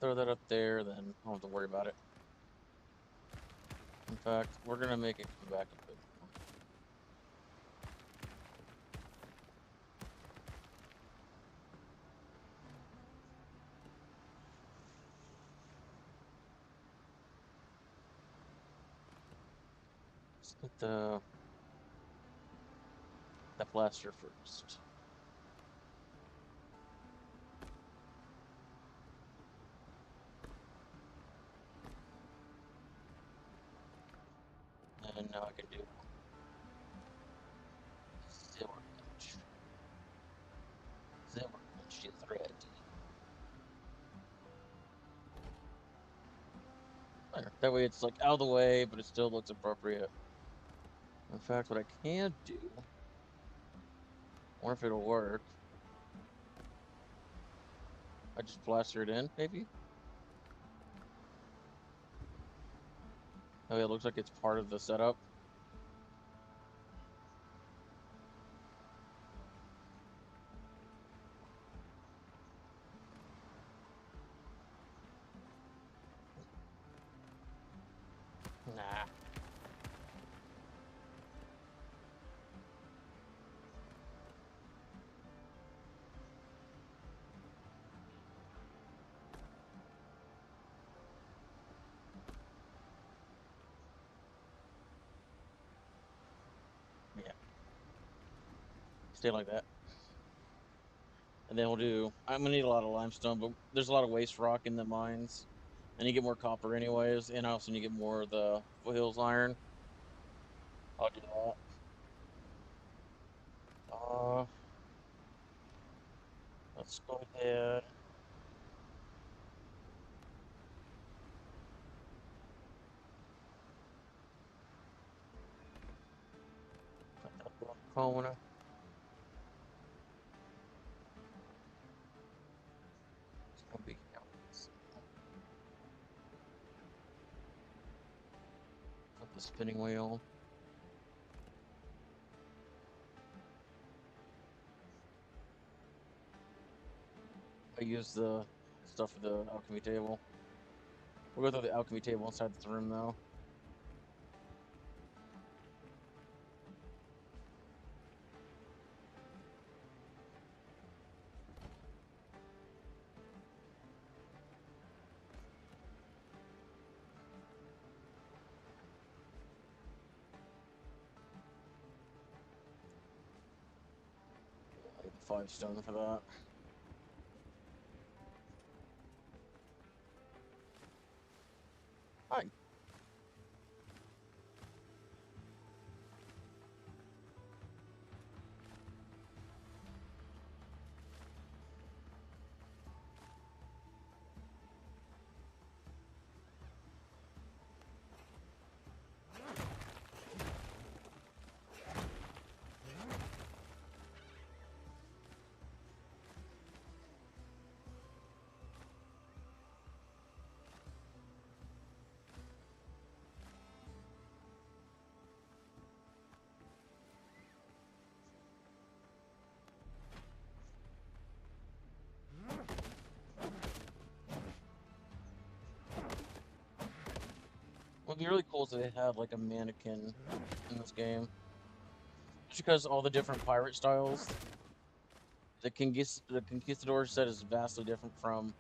Throw that up there, then I don't have to worry about it. In fact, we're gonna make it come back a bit. Let's put the plaster first. And now I can do zero inch. Zero inch thread. There. That way it's like out of the way, but it still looks appropriate. In fact, what I can do, I wonder if it'll work. I just plaster it in, maybe? Oh, yeah, it looks like it's part of the setup. Nah. Yeah. Stay like that. And then we'll do, I'm gonna need a lot of limestone, but there's a lot of waste rock in the mines. And you get more copper anyways, and also you get more of the Foothills iron. I'll do that. Uh, let's go ahead. Put that little corner. It's gonna be put the spinning wheel. I use the stuff for the alchemy table. We'll go through the alchemy table inside this room though. I need the 5 stone for that. Hi. What'd be really cool is they had like a mannequin in this game. Just because all the different pirate styles, the Conquistador set is vastly different from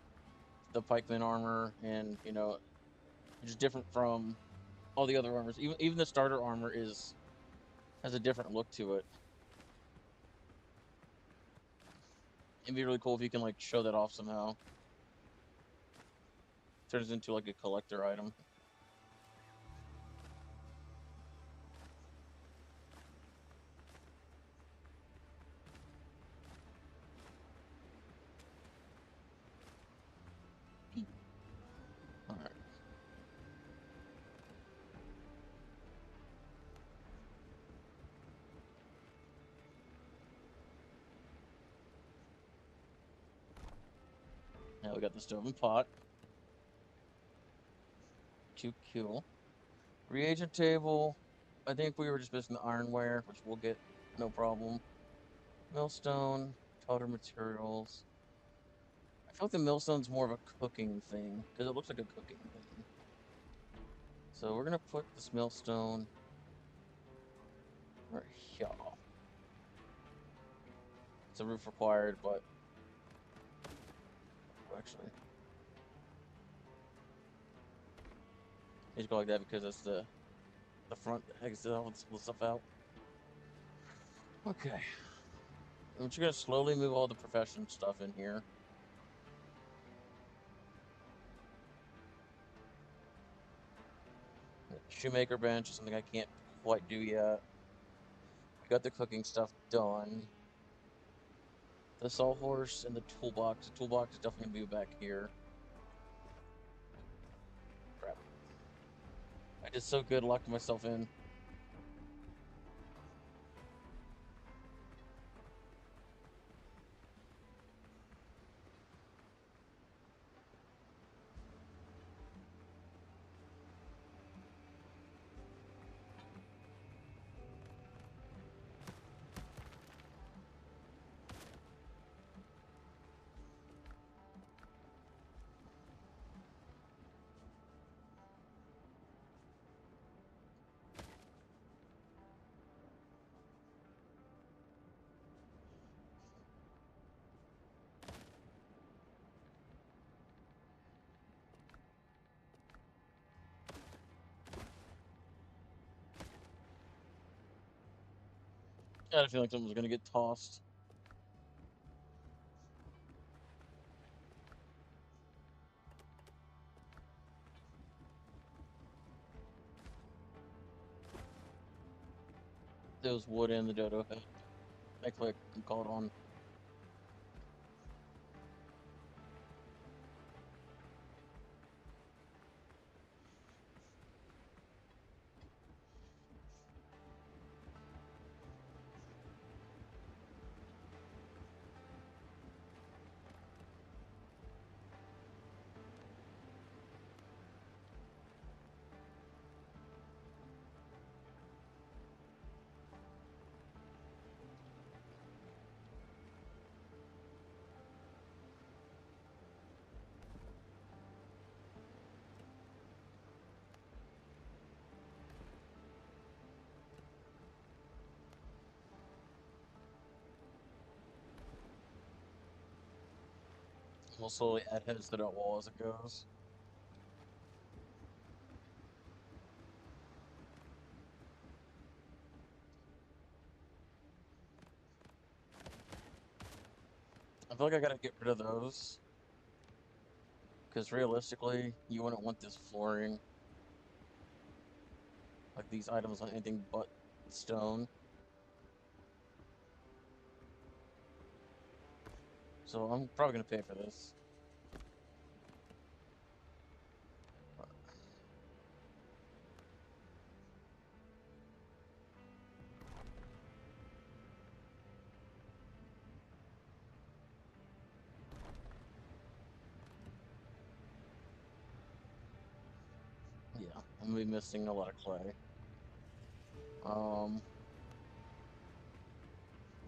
the pikeman armor, and just different from all the other armors. Even the starter armor has a different look to it. It'd be really cool if you can like show that off somehow. Turns into like a collector item. All right. Now we got the stove and pot. 2 cool. Reagent table. I think we were just missing the ironware, which we'll get no problem. Millstone, powder materials. I feel like the millstone's more of a cooking thing, because it looks like a cooking thing. So we're gonna put this millstone right here. It's a roof required, but actually, I just go like that because that's the front that hangs all the stuff out. Okay. I'm just gonna slowly move all the profession stuff in here. Shoemaker bench is something I can't quite do yet. We got the cooking stuff done. The sawhorse and the toolbox. The toolbox is definitely gonna be back here. Crap. I did so good locking myself in. I had a feeling something was gonna get tossed. There was wood in the dodo head. I clicked and called on. We'll slowly add heads to that wall as it goes. I feel like I gotta get rid of those. Because realistically, you wouldn't want this flooring. Like these items on anything but stone. So I'm probably gonna pay for this. Yeah, I'm gonna be missing a lot of clay.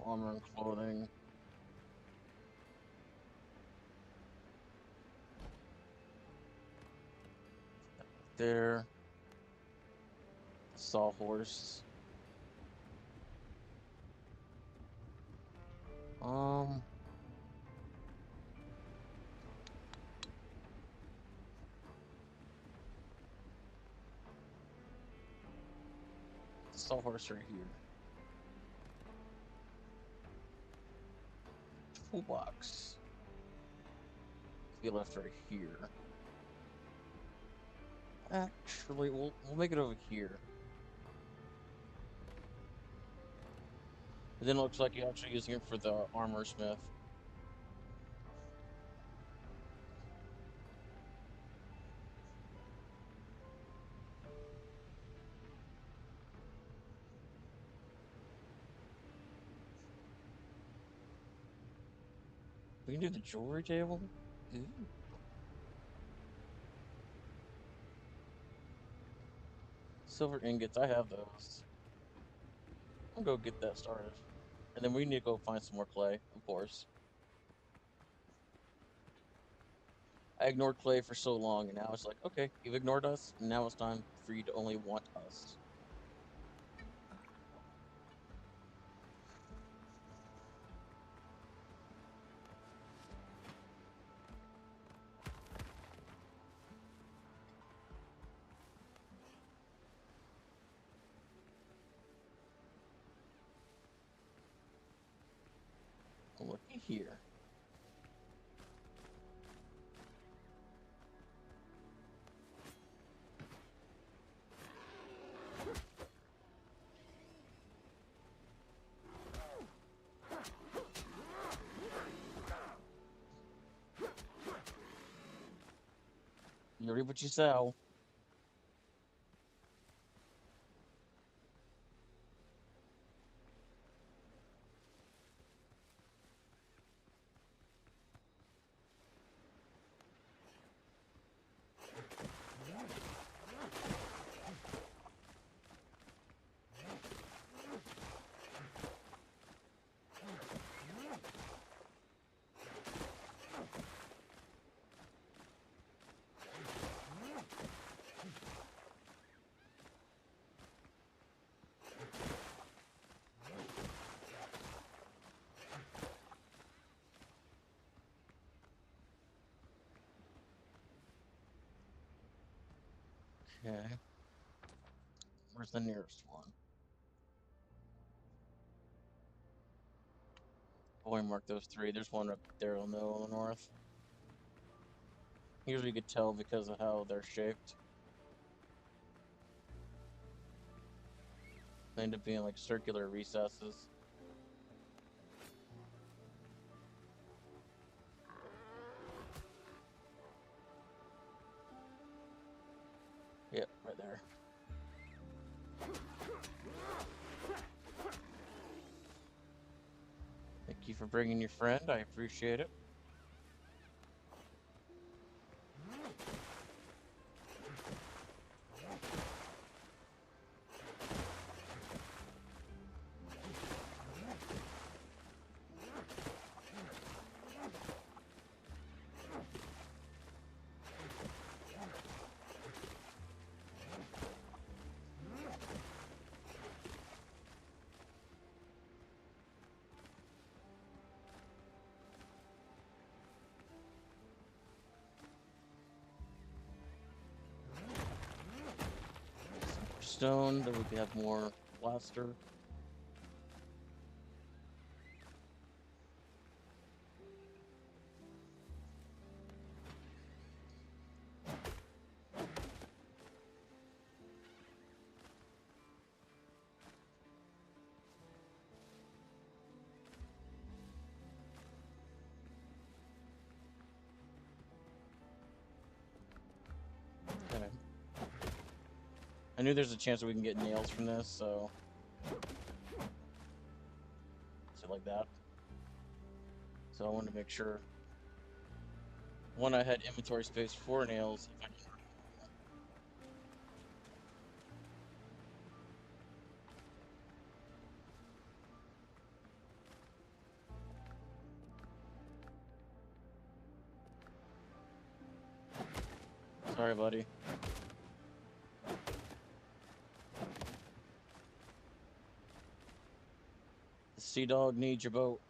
Armor and clothing. There. Sawhorse. Um. Sawhorse right here. Toolbox. Be left right here. Actually, we'll make it over here. And then it looks like you're actually using it for the armor smith. We can do the jewelry table. Ooh. Silver ingots, I have those. I'll go get that started. And then we need to go find some more clay, of course. I ignored clay for so long, and now it's like, okay, you've ignored us, and now it's time for you to only want us. Looky here. You reap what you sow. Okay. Where's the nearest one? Boy, mark those three. There's one up there on the north. Usually you could tell because of how they're shaped. They end up being like circular recesses. Yep, right there. Thank you for bringing your friend. I appreciate it. Stone, then we can have more plaster. Okay. I knew there's a chance that we can get nails from this, so like that. So I wanted to make sure. One, I had inventory space for nails. If I didn't. Sorry, buddy. The sea dog needs your boat.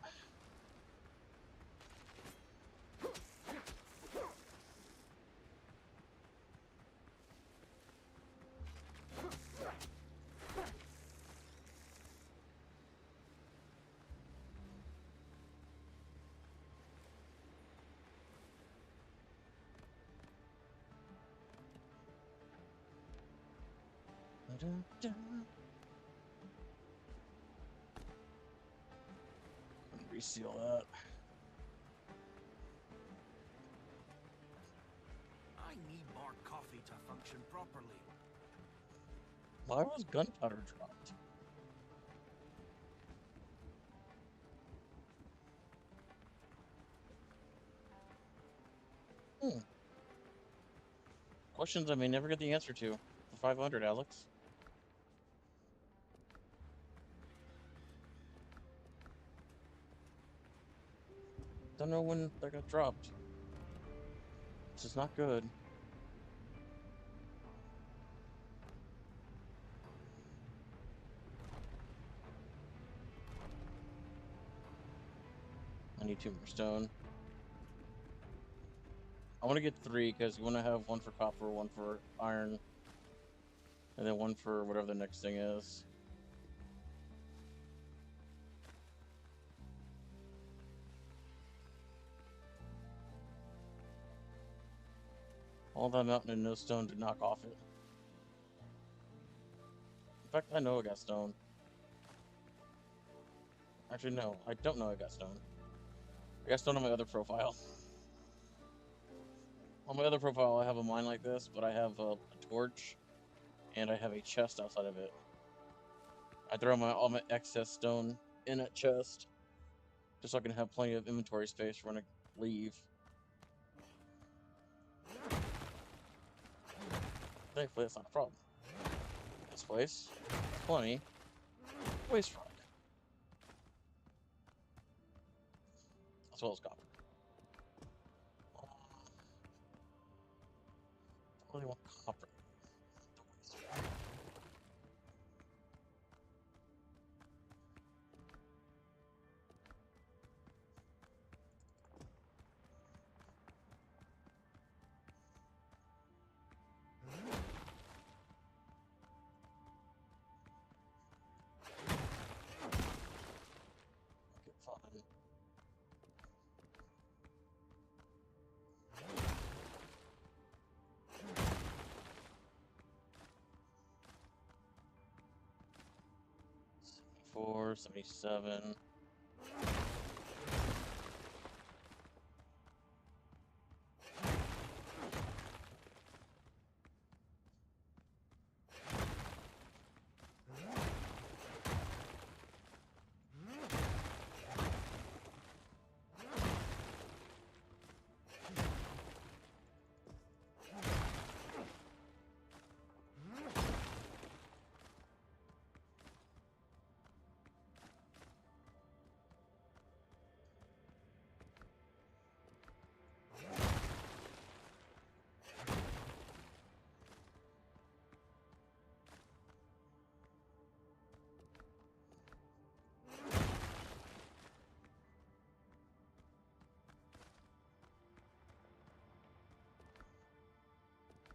Da-da-da. Reseal that. I need more coffee to function properly. Why was gunpowder dropped? Questions I may never get the answer to. For 500, Alex. Don't know when that got dropped. This is not good. I need 2 more stone. I want to get 3 because you want to have 1 for copper, 1 for iron, and then 1 for whatever the next thing is. All that mountain and no stone to knock off it. In fact, I know I got stone. Actually, no, I don't know I got stone. I got stone on my other profile. On my other profile, I have a mine like this, but I have a torch and I have a chest outside of it. I throw all my excess stone in that chest just so I can have plenty of inventory space for when I leave. Thankfully, that's not a problem. This place, plenty. Waste rock. As well as copper. Don't really want copper. Okay, fine. $74, $77.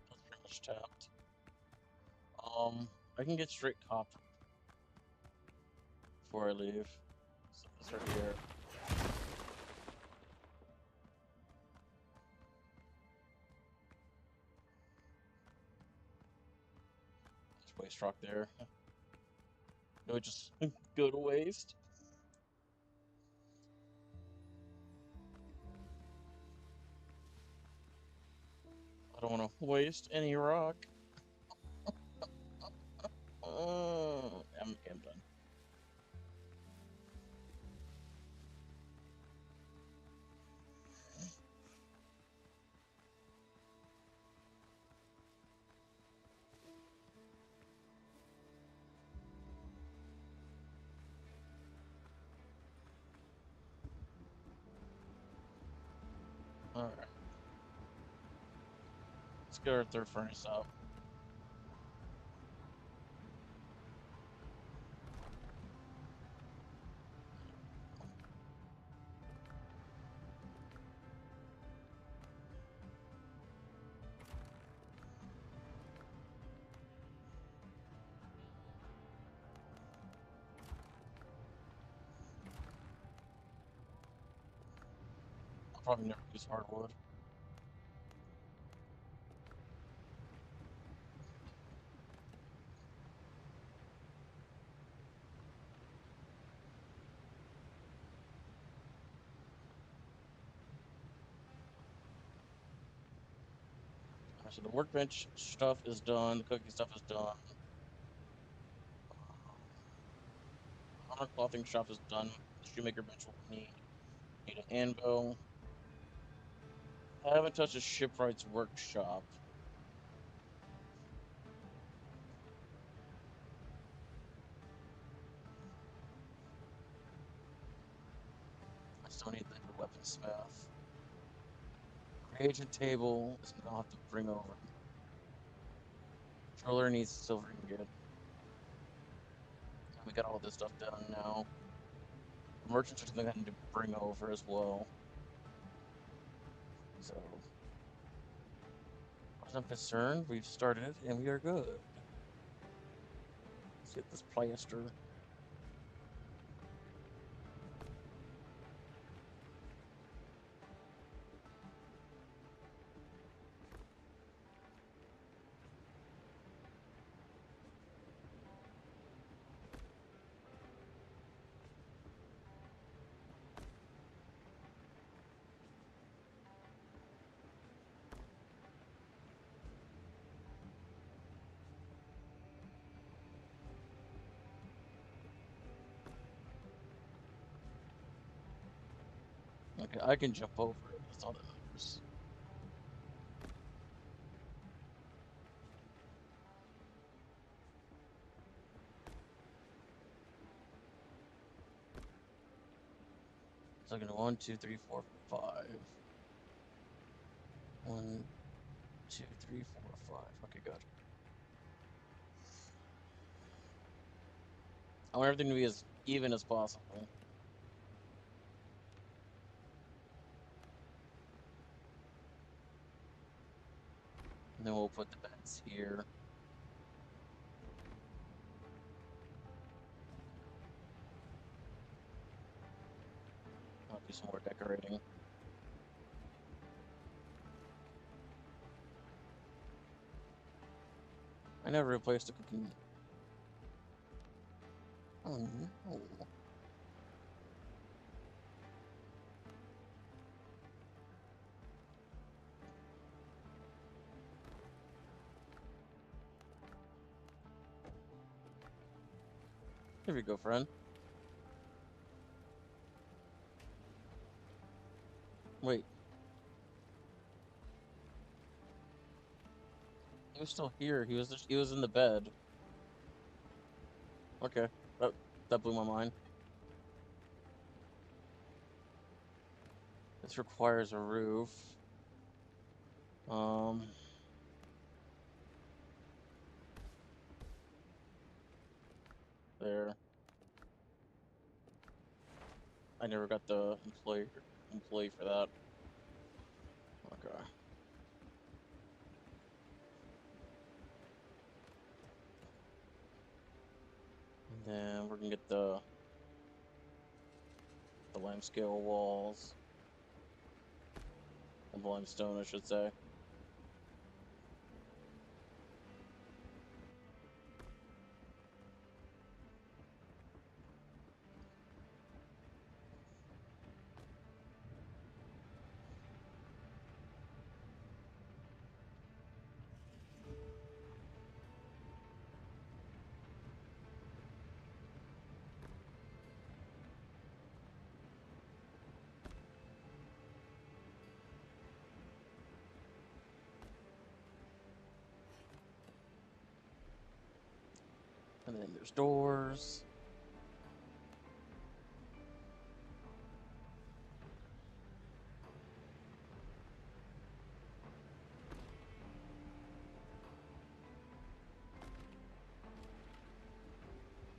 That's pretty much tapped. I can get straight copper before I leave. So it's right here. There's waste rock there. It would just go to waste. I don't want to waste any rock. I'm done. Alright. Let's get our third furnace up. I'll probably never use hardwood. So the workbench stuff is done, the cooking stuff is done. Armor clothing shop is done. The shoemaker bench will need an anvil. I haven't touched a shipwright's workshop. I still need the weaponsmith. Reagent table is gonna have to bring over. Controller needs silver ingot. We got all this stuff done now. The merchants are something I need to bring over as well. So, as far as I'm concerned, we've started and we are good. Let's get this plaster. Okay, I can jump over it. That's all that matters. So I'm gonna 1, 2, 3, 4, 5. 1, 2, 3, 4, 5. Okay, good. I want everything to be as even as possible. And then we'll put the beds here. I'll do some more decorating. I never replaced the cooking. Oh no. Here we go, friend. Wait. He was still here. He was in the bed. Okay. That blew my mind. This requires a roof. There. I never got the employee for that. Okay. And then we're gonna get the lime scale walls. And the limestone, I should say. And then there's doors.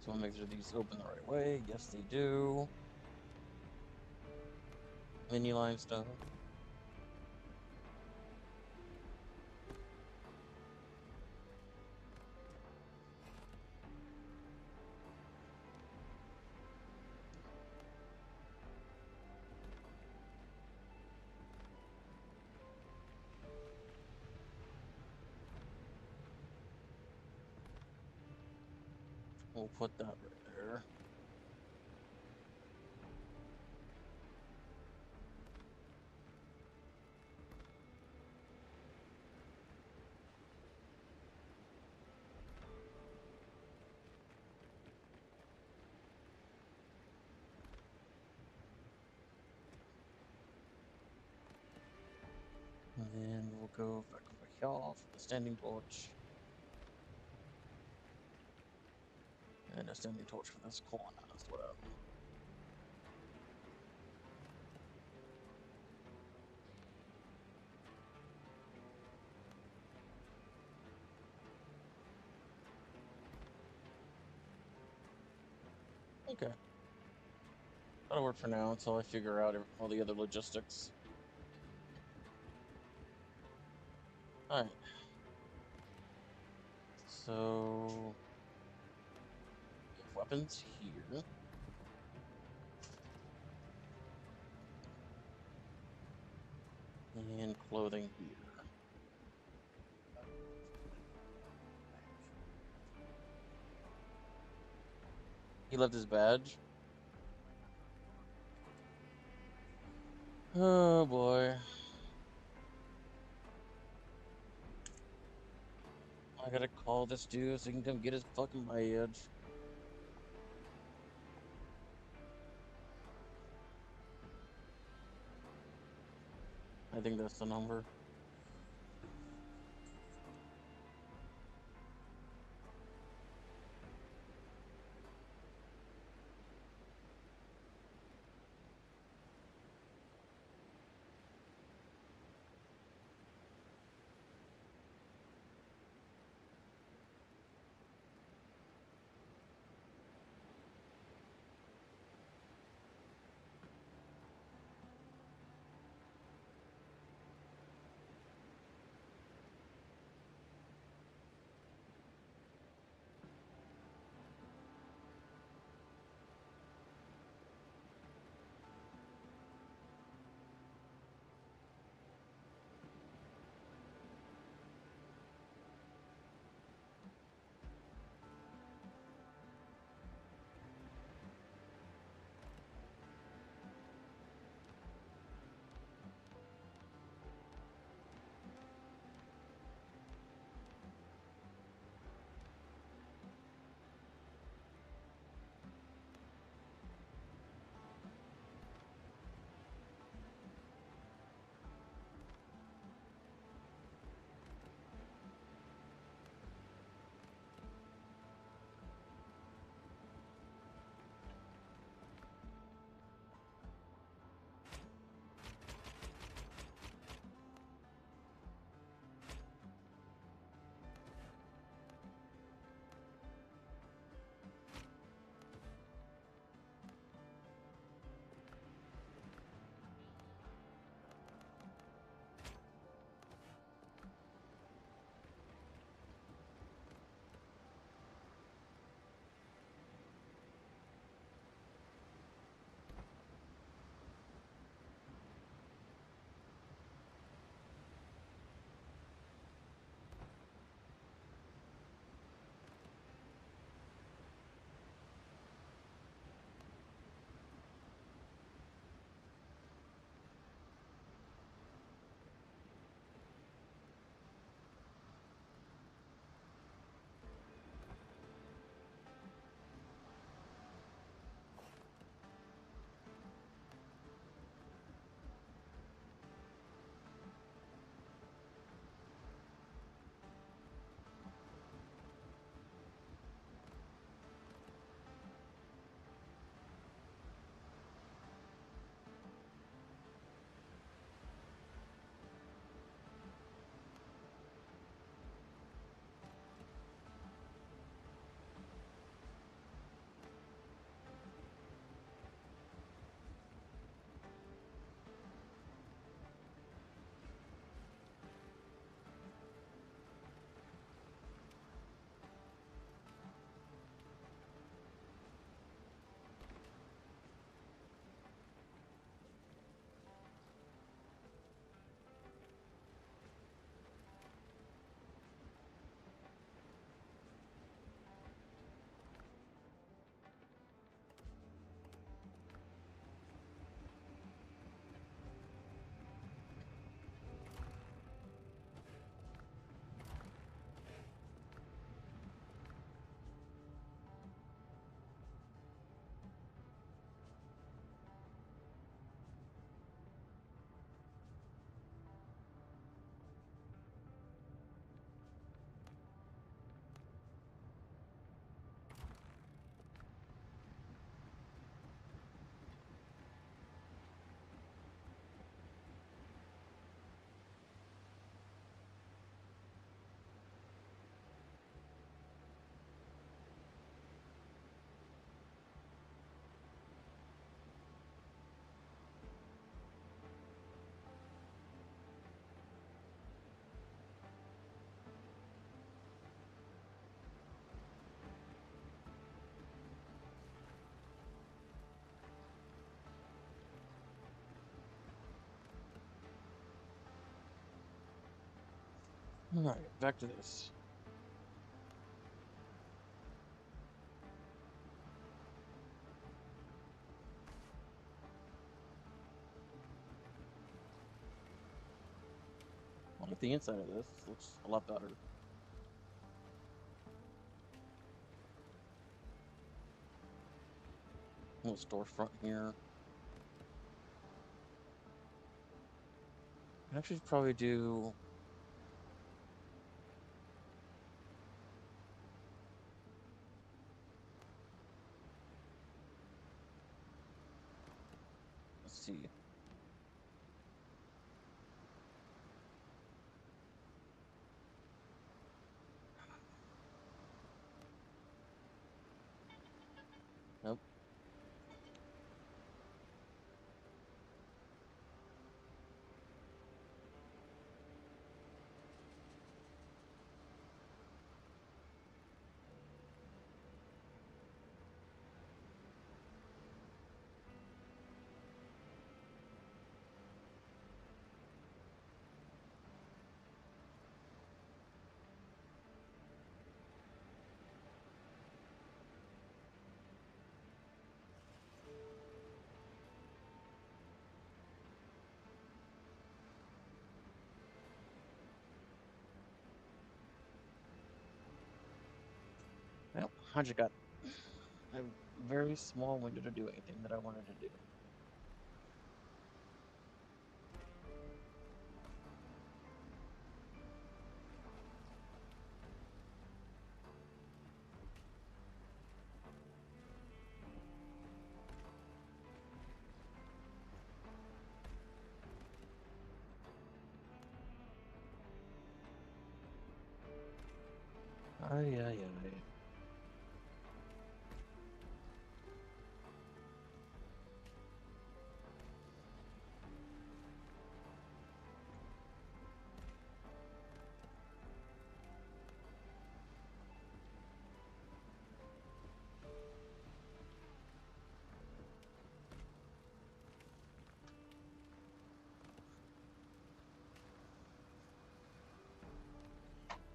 So we'll make sure these open the right way. Yes, they do. Mini limestone. We'll put that right there. And then we'll go back over here for the standing torch. And a standing torch for this corner as well. Okay. That'll work for now until I figure out all the other logistics. Alright. So... weapons here. And clothing here. He left his badge. Oh boy. I gotta call this dude so he can come get his fucking badge. I think that's the number. All right, back to this. I like the inside of this. This looks a lot better. Little storefront here. I actually probably do. Let's see. Nope. Well, I just got a very small window to do anything that I wanted to do. Ay, ay, ay.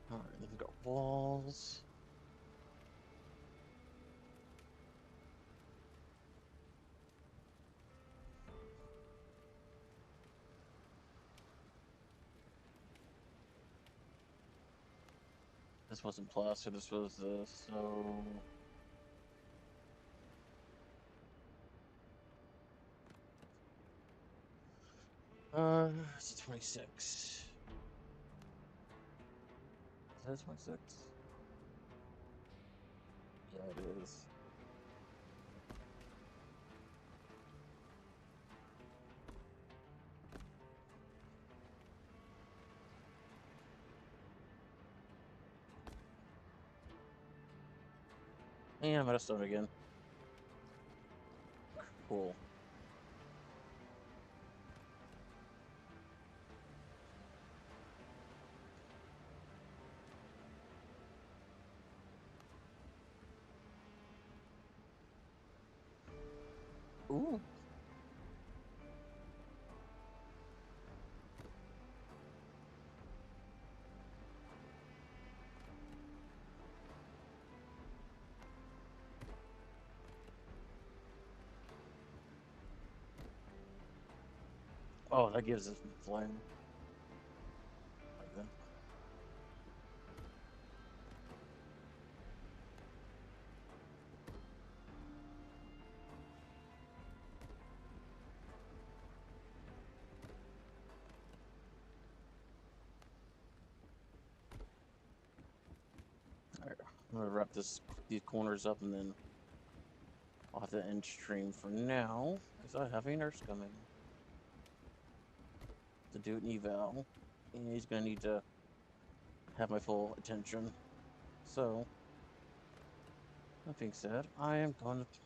All right, then we got walls. This wasn't plaster. This was so. It's 26. Is that 26? Yeah, it is. And I'm out of stone again. Cool. Ooh. Oh, that gives us flame. Like that. All right, I'm gonna wrap these corners up, and then I'll have to end stream for now because I have a nurse coming to do an eval, and he's gonna need to have my full attention. So, that being said, I am going to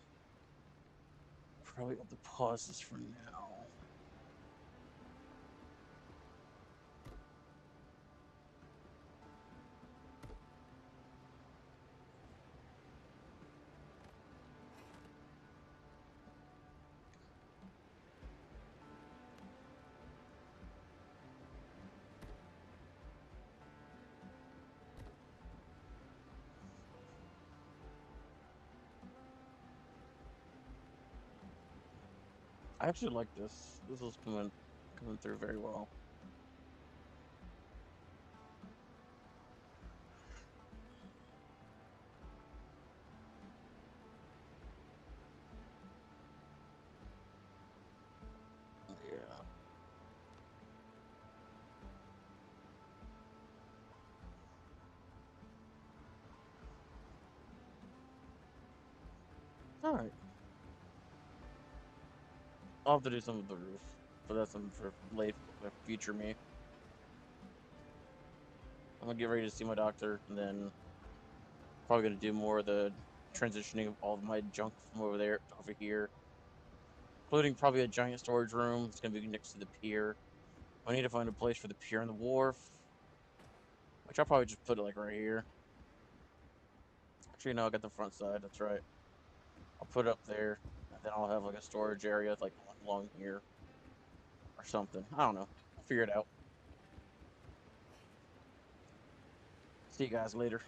probably have to pause this for now. I actually like this. This is coming through very well. Yeah. All right. I'll have to do some of the roof, but that's something for late future me. I'm gonna get ready to see my doctor, and then probably gonna do more of the transitioning of all of my junk from over there to over here, including probably a giant storage room. It's gonna be next to the pier. I need to find a place for the pier and the wharf, which I'll probably just put it like right here. Actually, no, I got the front side. That's right. I'll put it up there, and then I'll have like a storage area like along here or something. I don't know. I'll figure it out. See you guys later.